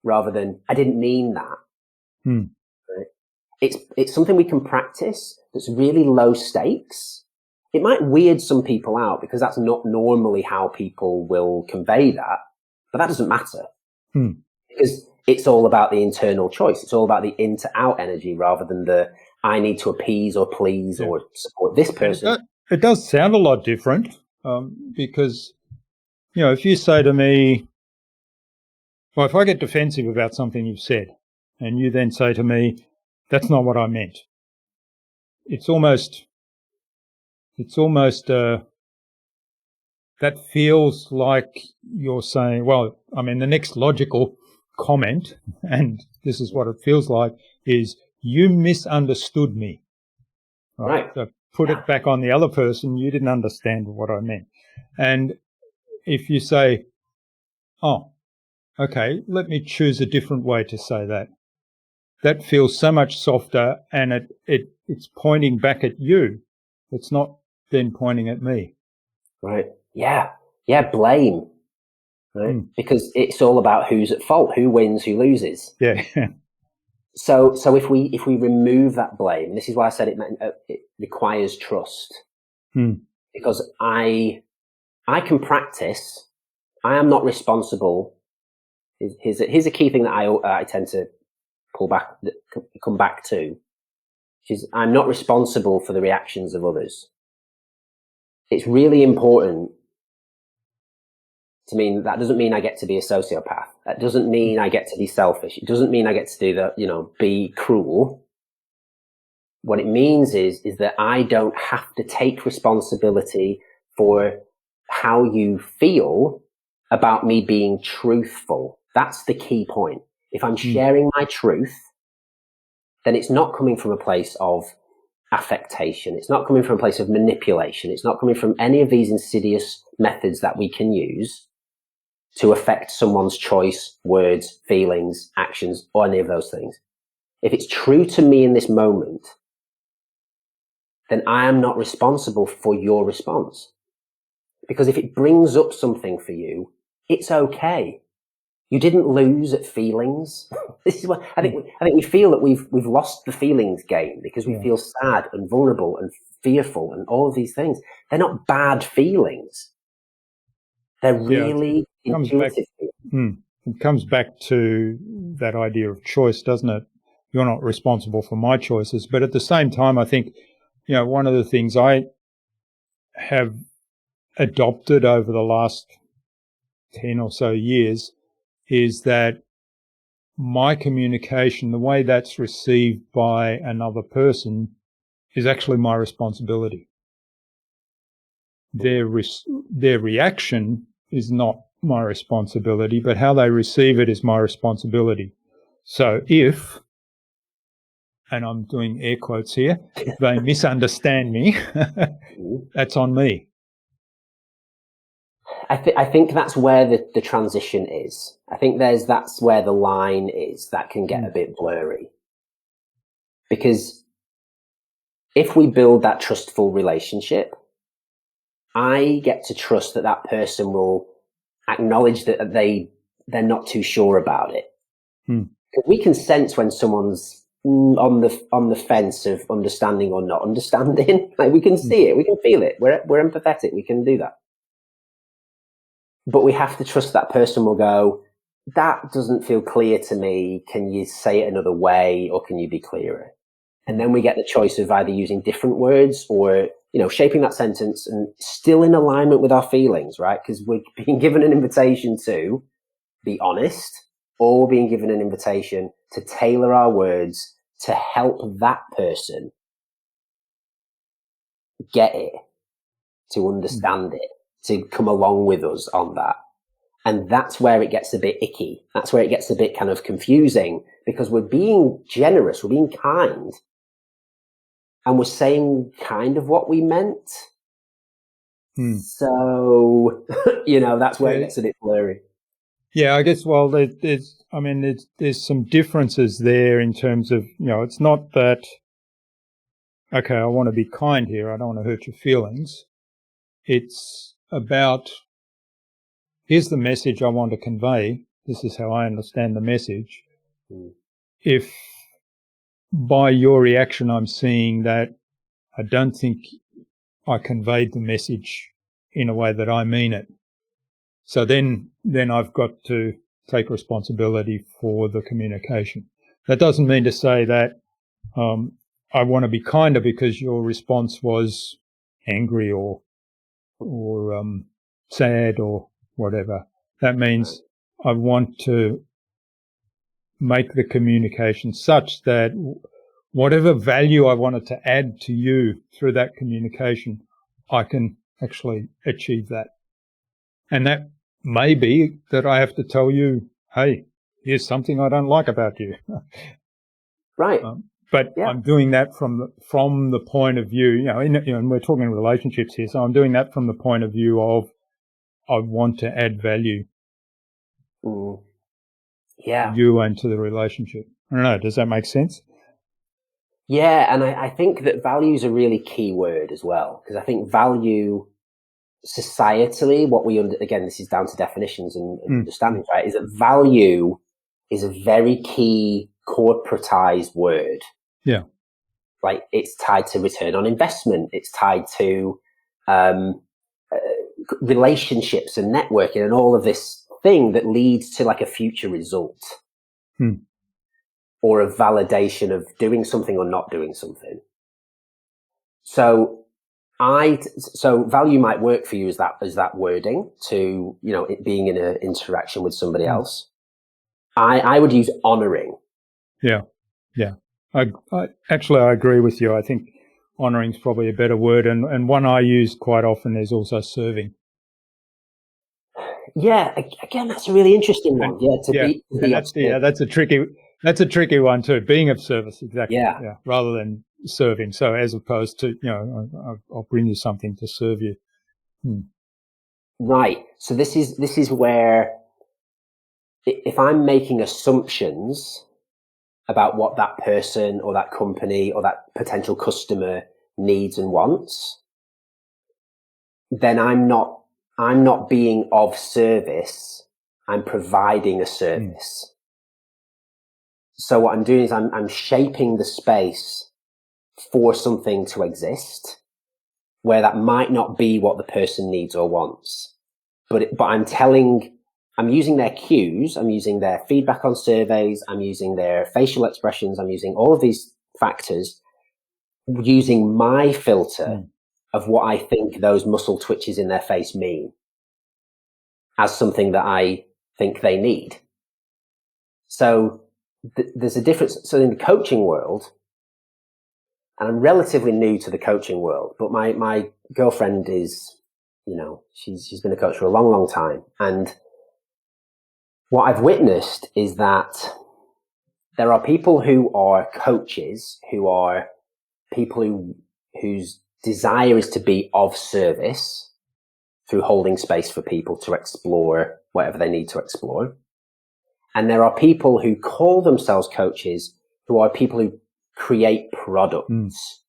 rather than I didn't mean that. Right? It's something we can practice that's really low stakes. It might weird some people out because that's not normally how people will convey that, but that doesn't matter. Because it's all about the internal choice. It's all about the in to out energy rather than the I need to appease or please or support this person. It does sound a lot different because, if you say to me, well, if I get defensive about something you've said and you then say to me, that's not what I meant, it's almost that feels like you're saying, well, I mean, the next logical comment, and this is what it feels like, is you misunderstood me. Right. So put it back on the other person. You didn't understand what I meant. And if you say, oh, okay, let me choose a different way to say that. That feels so much softer, and it's pointing back at you. It's not then pointing at me. Right. Yeah. Blame. Right. Because it's all about who's at fault, who wins, who loses. Yeah. So if we remove that blame, this is why I said it requires trust. Because I can practice. I am not responsible. Here's a key thing that I tend to come back to, which is I'm not responsible for the reactions of others. It's really important to me. That doesn't mean I get to be a sociopath. That doesn't mean I get to be selfish. It doesn't mean I get to do that, be cruel. What it means is that I don't have to take responsibility for how you feel about me being truthful. That's the key point. If I'm sharing my truth, then it's not coming from a place of affectation. It's not coming from a place of manipulation. It's not coming from any of these insidious methods that we can use to affect someone's choice, words, feelings, actions, or any of those things. If it's true to me in this moment, then I am not responsible for your response. Because if it brings up something for you, it's okay. You didn't lose at feelings. This is what I think we feel that we've lost the feelings game because we feel sad and vulnerable and fearful and all of these things. They're not bad feelings. They're really intuitive. It comes back to that idea of choice, doesn't it? You're not responsible for my choices. But at the same time, I think, one of the things I have adopted over the last 10 or so years is that my communication, the way that's received by another person, is actually my responsibility. Their reaction is not my responsibility, but how they receive it is my responsibility. So if, and I'm doing air quotes here, if they misunderstand me, that's on me. I think that's where the transition is. I think that's where the line is that can get a bit blurry. Because if we build that trustful relationship, I get to trust that person will acknowledge that they're not too sure about it. We can sense when someone's on the fence of understanding or not understanding. Like we can see it, we can feel it. We're empathetic. We can do that. But we have to trust that person will go, that doesn't feel clear to me. Can you say it another way or can you be clearer? And then we get the choice of either using different words or, shaping that sentence and still in alignment with our feelings, right? Because we're being given an invitation to be honest or we're being given an invitation to tailor our words to help that person get it, to understand it, to come along with us on that. And that's where it gets a bit icky. That's where it gets a bit kind of confusing because we're being generous, we're being kind, and we're saying kind of what we meant. So, that's where it gets a bit blurry. Yeah, I guess, well, there's some differences there in terms of, it's not that, okay, I want to be kind here, I don't want to hurt your feelings. It's about, here's the message I want to convey. This is how I understand the message. If by your reaction I'm seeing that I don't think I conveyed the message in a way that I mean it, so then I've got to take responsibility for the communication. That doesn't mean to say that I want to be kinder because your response was angry or sad or whatever. That means I want to make the communication such that whatever value I wanted to add to you through that communication, I can actually achieve that. And that may be that I have to tell you, hey, here's something I don't like about you. Right. But yeah. I'm doing that from the point of view, and we're talking relationships here, so I'm doing that from the point of view of I want to add value. Yeah. To you and to the relationship. I don't know, does that make sense? Yeah, and I think that value is a really key word as well, because I think value societally, again, this is down to definitions and understanding, right, is that value is a very key corporatized word. Yeah. Like it's tied to return on investment. It's tied to relationships and networking and all of this thing that leads to like a future result or a validation of doing something or not doing something. So value might work for you as that wording to, it being in an interaction with somebody else. I would use honoring. Yeah. Yeah. I agree with you. I think honoring is probably a better word. And one I use quite often is also serving. Yeah. Again, that's a really interesting one. That's a tricky one too. Being of service. Exactly. Yeah. Rather than serving. So as opposed to, I'll bring you something to serve you. Right. So this is where if I'm making assumptions about what that person or that company or that potential customer needs and wants, then I'm not being of service. I'm providing a service. So what I'm doing is I'm shaping the space for something to exist where that might not be what the person needs or wants, but I'm using their cues, I'm using their feedback on surveys, I'm using their facial expressions, I'm using all of these factors, using my filter of what I think those muscle twitches in their face mean as something that I think they need. So there's a difference. So in the coaching world, and I'm relatively new to the coaching world, but my girlfriend is, she's been a coach for a long, long time. And what I've witnessed is that there are people who are coaches, who are people whose desire is to be of service through holding space for people to explore whatever they need to explore. And there are people who call themselves coaches who are people who create products.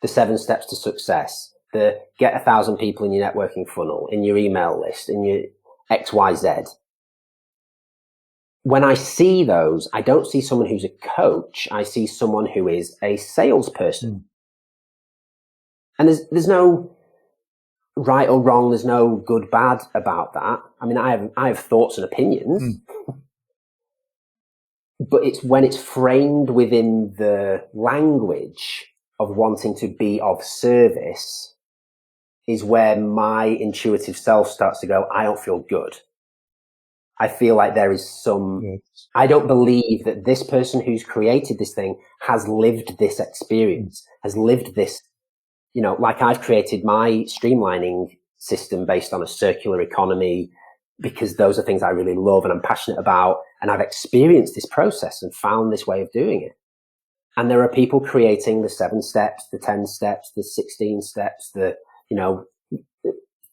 The 7 steps to success, the get 1,000 people in your networking funnel, in your email list, in your XYZ. When I see those, I don't see someone who's a coach. I see someone who is a salesperson. And there's no right or wrong. There's no good, bad about that. I mean, I have thoughts and opinions, but it's when it's framed within the language of wanting to be of service is where my intuitive self starts to go, I don't feel good. I feel like there is I don't believe that this person who's created this thing has lived this experience, has lived this, like I've created my streamlining system based on a circular economy because those are things I really love and I'm passionate about. And I've experienced this process and found this way of doing it. And there are people creating the 7 steps, the 10 steps, the 16 steps, the,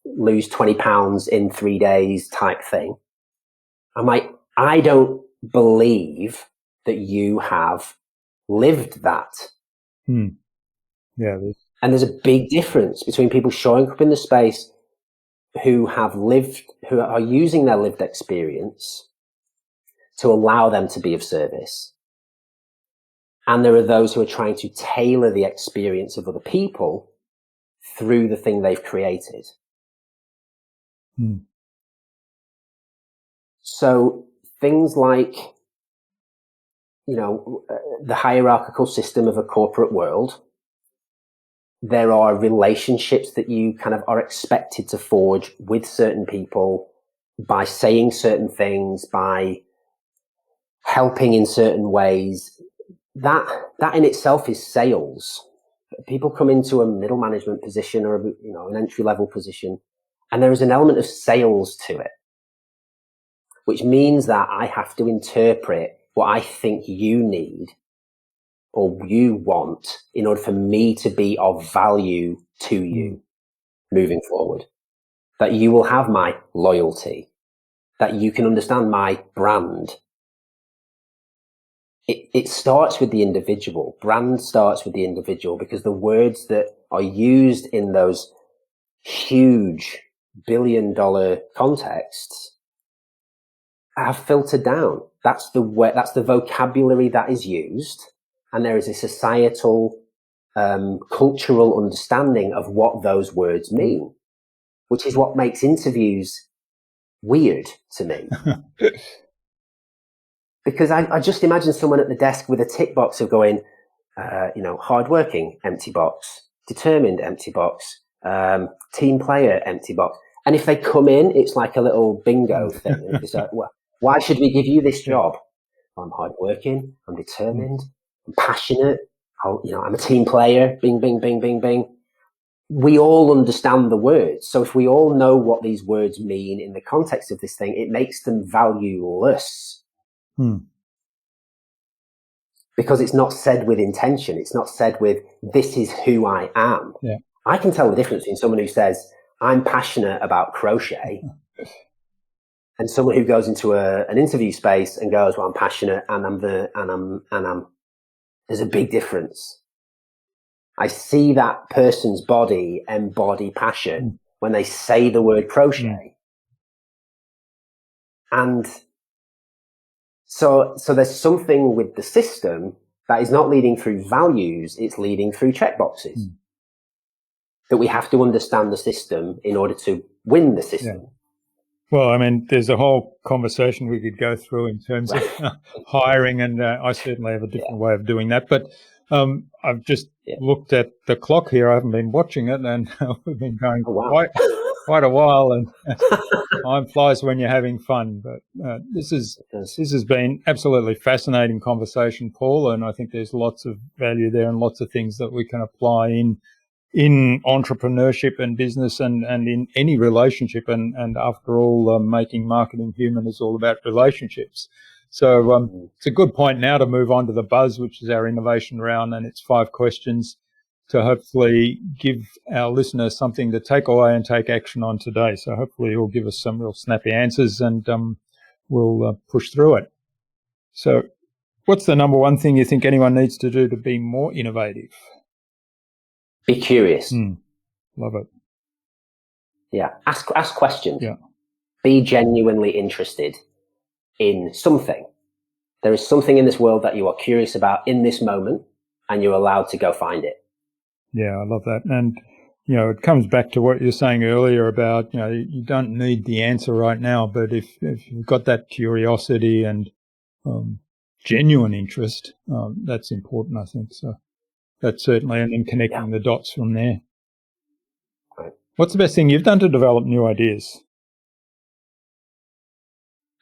lose 20 pounds in 3 days type thing. I'm like, I don't believe that you have lived that. Yeah. And there's a big difference between people showing up in the space who are using their lived experience to allow them to be of service. And there are those who are trying to tailor the experience of other people through the thing they've created. So things like, the hierarchical system of a corporate world, there are relationships that you kind of are expected to forge with certain people by saying certain things, by helping in certain ways. That in itself is sales. People come into a middle management position or an entry level position, and there is an element of sales to it, which means that I have to interpret what I think you need or you want in order for me to be of value to you moving forward. That you will have my loyalty, that you can understand my brand. It starts with the individual. Brand starts with the individual, because the words that are used in those huge billion-dollar contexts have filtered down. That's the vocabulary that is used. And there is a societal, cultural understanding of what those words mean, which is what makes interviews weird to me. Because I just imagine someone at the desk with a tick box of going, hardworking, empty box, determined, empty box, team player, empty box. And if they come in, it's like a little bingo thing. It's like, well, why should we give you this job? I'm hardworking, I'm determined, I'm passionate, I'm a team player, bing, bing, bing, bing, bing. We all understand the words. So if we all know what these words mean in the context of this thing, it makes them valueless. Because it's not said with intention. It's not said with, this is who I am. Yeah. I can tell the difference between someone who says, I'm passionate about crochet, and someone who goes into an interview space and goes, well, I'm passionate and there's a big difference. I see that person's body embody passion when they say the word crochet. And so there's something with the system that is not leading through values, it's leading through checkboxes. That we have to understand the system in order to win the system. Yeah. Well, I mean, there's a whole conversation we could go through in terms of hiring, and I certainly have a different way of doing that. But I've just looked at the clock here. I haven't been watching it, and we've been going quite a while, and time flies when you're having fun. But this has been absolutely fascinating conversation, Paul, and I think there's lots of value there and lots of things that we can apply in entrepreneurship and business and in any relationship. And after all, making marketing human is all about relationships. So it's a good point now to move on to the buzz, which is our innovation round, and it's 5 questions to hopefully give our listeners something to take away and take action on today. So hopefully you'll give us some real snappy answers, and we'll push through it. So what's the number one thing you think anyone needs to do to be more innovative? Be curious. Love it. Yeah. Ask questions. Yeah. Be genuinely interested in something. There is something in this world that you are curious about in this moment, and you're allowed to go find it. Yeah, I love that. And, it comes back to what you were saying earlier about, you don't need the answer right now, but if you've got that curiosity and genuine interest, that's important, I think. So that's certainly, and then connecting the dots from there. Right. What's the best thing you've done to develop new ideas?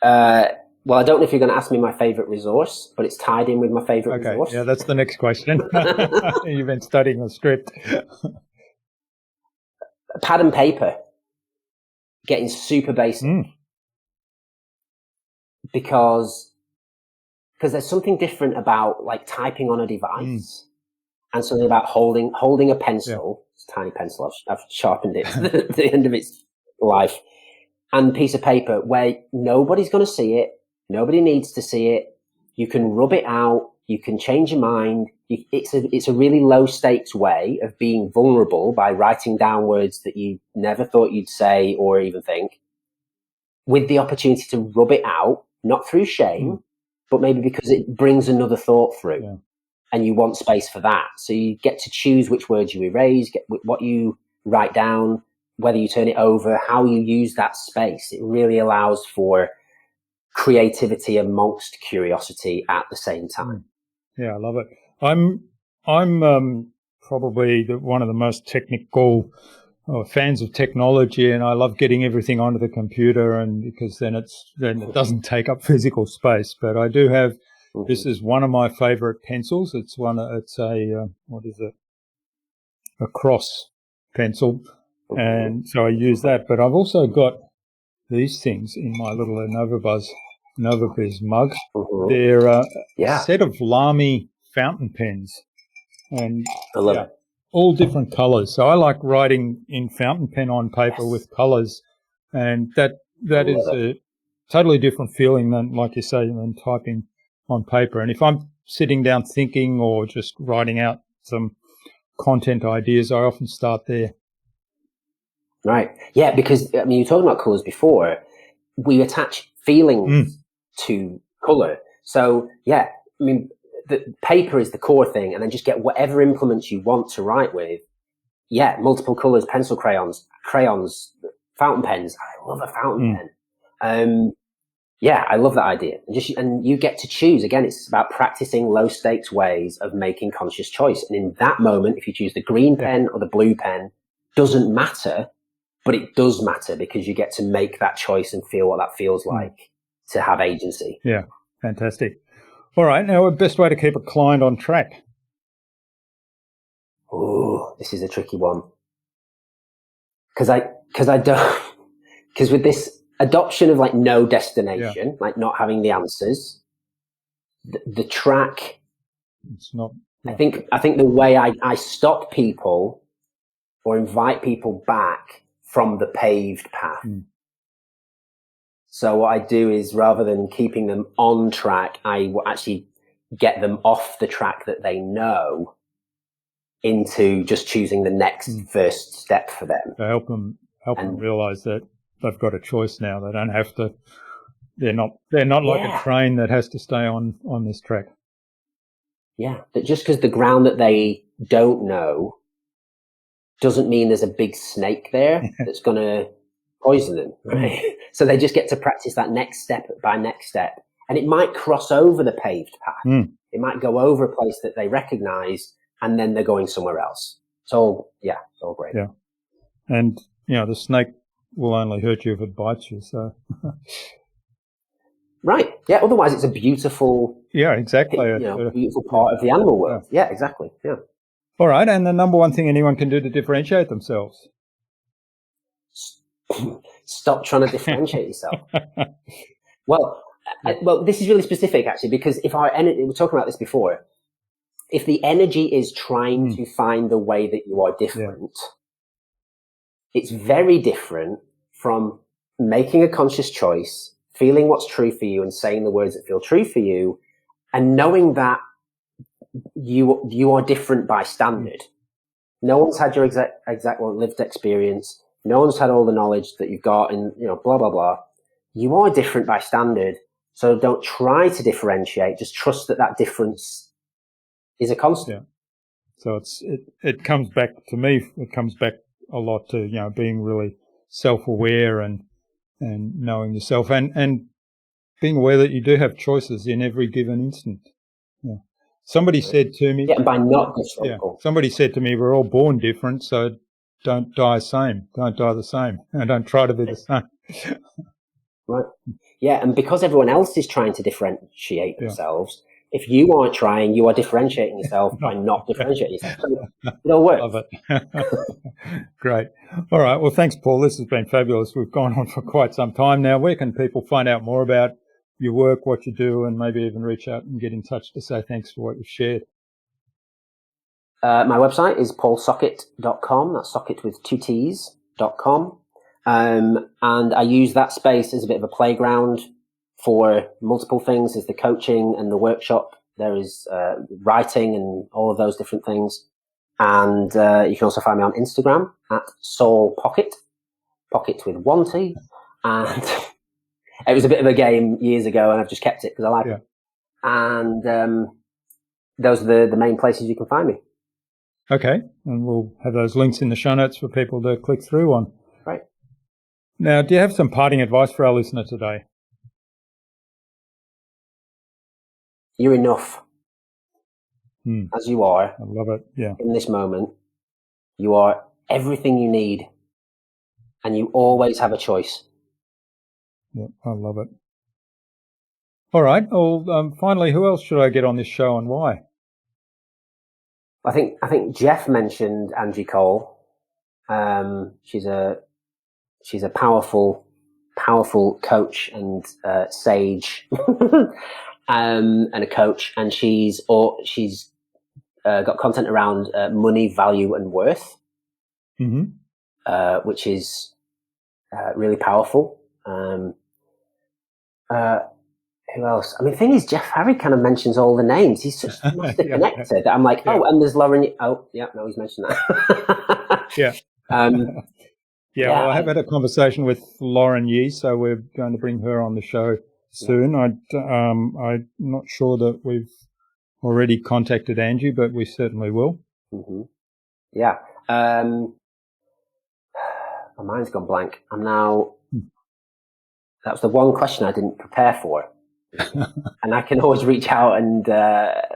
Well, I don't know if you're going to ask me my favorite resource, but it's tied in with my favorite resource. Yeah, that's the next question. You've been studying the script. Pad and paper. Getting super basic. Because there's something different about like typing on a device and something about holding a pencil. It's a tiny pencil. I've sharpened it to the end of its life. And piece of paper where nobody's going to see it. Nobody needs to see it. You can rub it out. You can change your mind. It's a really low stakes way of being vulnerable by writing down words that you never thought you'd say or even think, with the opportunity to rub it out, not through shame, but maybe because it brings another thought through and you want space for that. So you get to choose which words you erase, what you write down, whether you turn it over, how you use that space. It really allows for creativity amongst curiosity at the same time. Yeah, I love it. I'm probably one of the most technical fans of technology, and I love getting everything onto the computer, and because then it doesn't take up physical space. But I do have this is one of my favorite pencils. It's a what is it? A cross pencil, and so I use that. But I've also got these things in my little NovaBiz mug. They're a set of Lamy fountain pens, and I love it. All different colours. So I like writing in fountain pen on paper with colours, and that is a totally different feeling than, like you say, than typing on paper. And if I'm sitting down thinking or just writing out some content ideas, I often start there. Right. Yeah, because, I mean, you were talking about colours before. We attach feelings to colour. So, yeah, I mean, the paper is the core thing, and then just get whatever implements you want to write with. Yeah, multiple colours, pencil crayons, fountain pens. I love a fountain pen. Yeah, I love that idea. And you get to choose. Again, it's about practicing low stakes ways of making conscious choice. And in that moment, if you choose the green pen or the blue pen, doesn't matter, but it does matter because you get to make that choice and feel what that feels like to have agency. Yeah, fantastic. All right, now the best way to keep a client on track? Oh, this is a tricky one. Because with this adoption of like no destination, like not having the answers, the track. It's not. I think the way I stop people or invite people back from the paved path. So what I do is, rather than keeping them on track, I will actually get them off the track that they know into just choosing the next first step for them. To help them realize that they've got a choice now. They don't have to. They're not like a train that has to stay on this track. Yeah, that just because the ground that they don't know doesn't mean there's a big snake there that's going to poison them, right? So they just get to practice that next step by next step. And it might cross over the paved path. It might go over a place that they recognize, and then they're going somewhere else. So, yeah, it's all great. Yeah. And, the snake will only hurt you if it bites you, so. Right. Yeah, otherwise it's a beautiful... Yeah, exactly. Beautiful part of the animal world. Yeah, exactly. Yeah. All right, and the number one thing anyone can do to differentiate themselves? Stop trying to differentiate yourself. Well, this is really specific, actually, because we were talking about this before. If the energy is trying to find the way that you are different, it's very different from making a conscious choice, feeling what's true for you and saying the words that feel true for you, and knowing that you are different by standard. No one's had your exact lived experience. No one's had all the knowledge that you've got, and blah blah blah. You are different by standard, so don't try to differentiate. Just trust that difference is a constant. Yeah. So it comes back to me. It comes back a lot to being really self-aware and knowing yourself and being aware that you do have choices in every given instant. Yeah. Somebody said to me, by not disrupting. Somebody said to me, we're all born different, so don't die the same, and don't try to be the same. Right. Yeah, and because everyone else is trying to differentiate themselves, if you aren't trying, you are differentiating yourself by not differentiating yourself. So it'll work. Love it. Great. All right. Well, thanks, Paul. This has been fabulous. We've gone on for quite some time now. Where can people find out more about your work, what you do, and maybe even reach out and get in touch to say thanks for what you've shared? My website is paulsocket.com. That's socket with 2 T's.com. And I use that space as a bit of a playground for multiple things. There's the coaching and the workshop. There is writing and all of those different things. And you can also find me on Instagram at soulpocket, pocket with 1 T. And it was a bit of a game years ago, and I've just kept it because I like it. And those are the main places you can find me. Okay, and we'll have those links in the show notes for people to click through on. Right. Now, do you have some parting advice for our listener today? you're enough as you are. I love it. Yeah. In this moment, you are everything you need, and you always have a choice. Yeah, I love it. All right. Well, finally, who else should I get on this show and why? I think Jeff mentioned Angie Cole. She's a powerful coach and sage, and a coach, and she's got content around money, value, and worth, which is really powerful. Who else? I mean, the thing is, Jeff Harry kind of mentions all the names. He's just master connected. I'm like, oh, and there's Lauren. Oh, yeah, no, he's mentioned that. Yeah. Well, I have had a conversation with Lauren Yee, so we're going to bring her on the show soon. I'm not sure that we've already contacted Angie, but we certainly will. Mm-hmm. Yeah. My mind's gone blank. I'm now... That was the one question I didn't prepare for. And I can always reach out and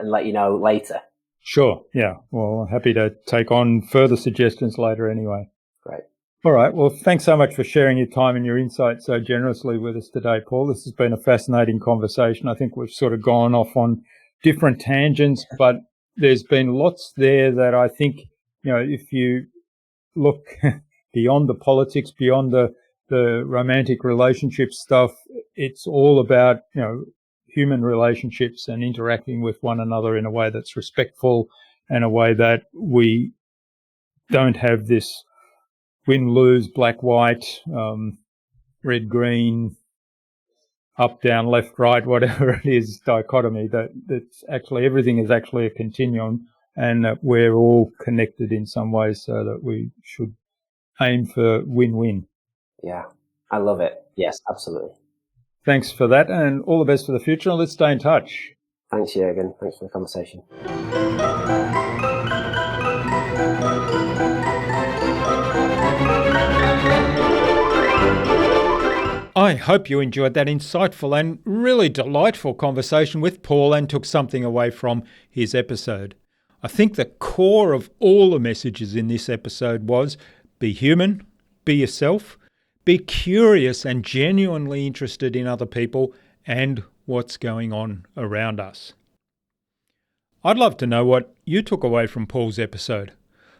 let you know later. Sure, yeah. Well, happy to take on further suggestions later anyway. Great. All right. Well, thanks so much for sharing your time and your insights so generously with us today, Paul. This has been a fascinating conversation. I think we've sort of gone off on different tangents, but there's been lots there that I think, if you look beyond the politics, beyond the romantic relationship stuff, it's all about, human relationships and interacting with one another in a way that's respectful and a way that we don't have this win-lose, black-white, red-green, up-down, left-right, whatever it is, dichotomy. That's actually, everything is actually a continuum, and that we're all connected in some ways, so that we should aim for win-win. Yeah, I love it. Yes, absolutely. Thanks for that, and all the best for the future. Let's stay in touch. Thanks, Jürgen. Thanks for the conversation. I hope you enjoyed that insightful and really delightful conversation with Paul and took something away from his episode. I think the core of all the messages in this episode was be human, be yourself, be curious and genuinely interested in other people and what's going on around us. I'd love to know what you took away from Paul's episode.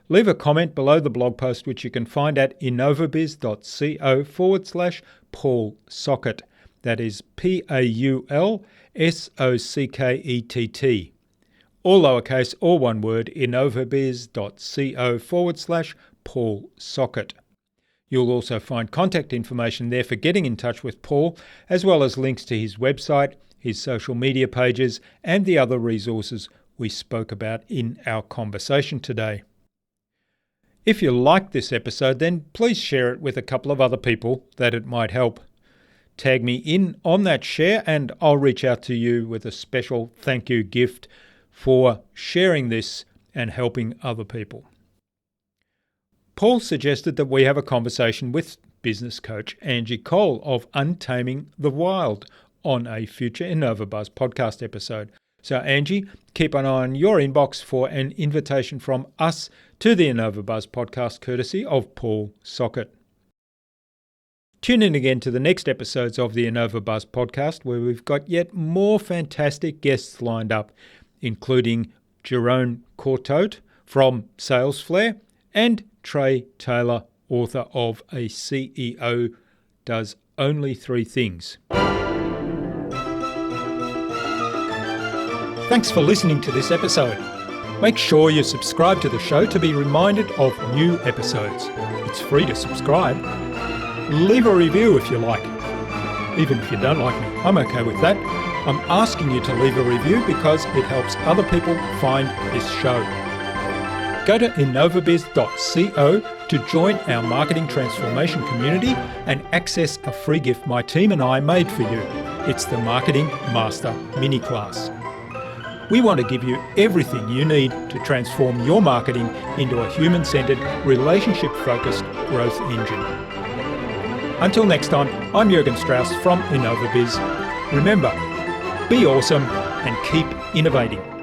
Leave a comment below the blog post, which you can find at innovabiz.co/Paul Socket. That is PaulSockett. All lowercase, all one word, innovabiz.co/Paul Socket. You'll also find contact information there for getting in touch with Paul, as well as links to his website, his social media pages, and the other resources we spoke about in our conversation today. If you liked this episode, then please share it with a couple of other people that it might help. Tag me in on that share and I'll reach out to you with a special thank you gift for sharing this and helping other people. Paul suggested that we have a conversation with business coach Angie Cole of Untaming the Wild on a future InnovaBuzz podcast episode. So Angie, keep an eye on your inbox for an invitation from us to the InnovaBuzz podcast courtesy of Paul Socket. Tune in again to the next episodes of the InnovaBuzz podcast, where we've got yet more fantastic guests lined up, including Jerome Courtauld from Sales Flair and Trey Taylor, author of A CEO Does Only 3 Things. Thanks for listening to this episode. Make sure you subscribe to the show to be reminded of new episodes. It's free to subscribe. Leave a review if you like. Even if you don't like me, I'm okay with that. I'm asking you to leave a review because it helps other people find this show. Go to innovabiz.co to join our marketing transformation community and access a free gift my team and I made for you. It's the Marketing Master Mini Class. We want to give you everything you need to transform your marketing into a human-centered, relationship-focused growth engine. Until next time, I'm Jürgen Strauss from InnovaBiz. Remember, be awesome and keep innovating.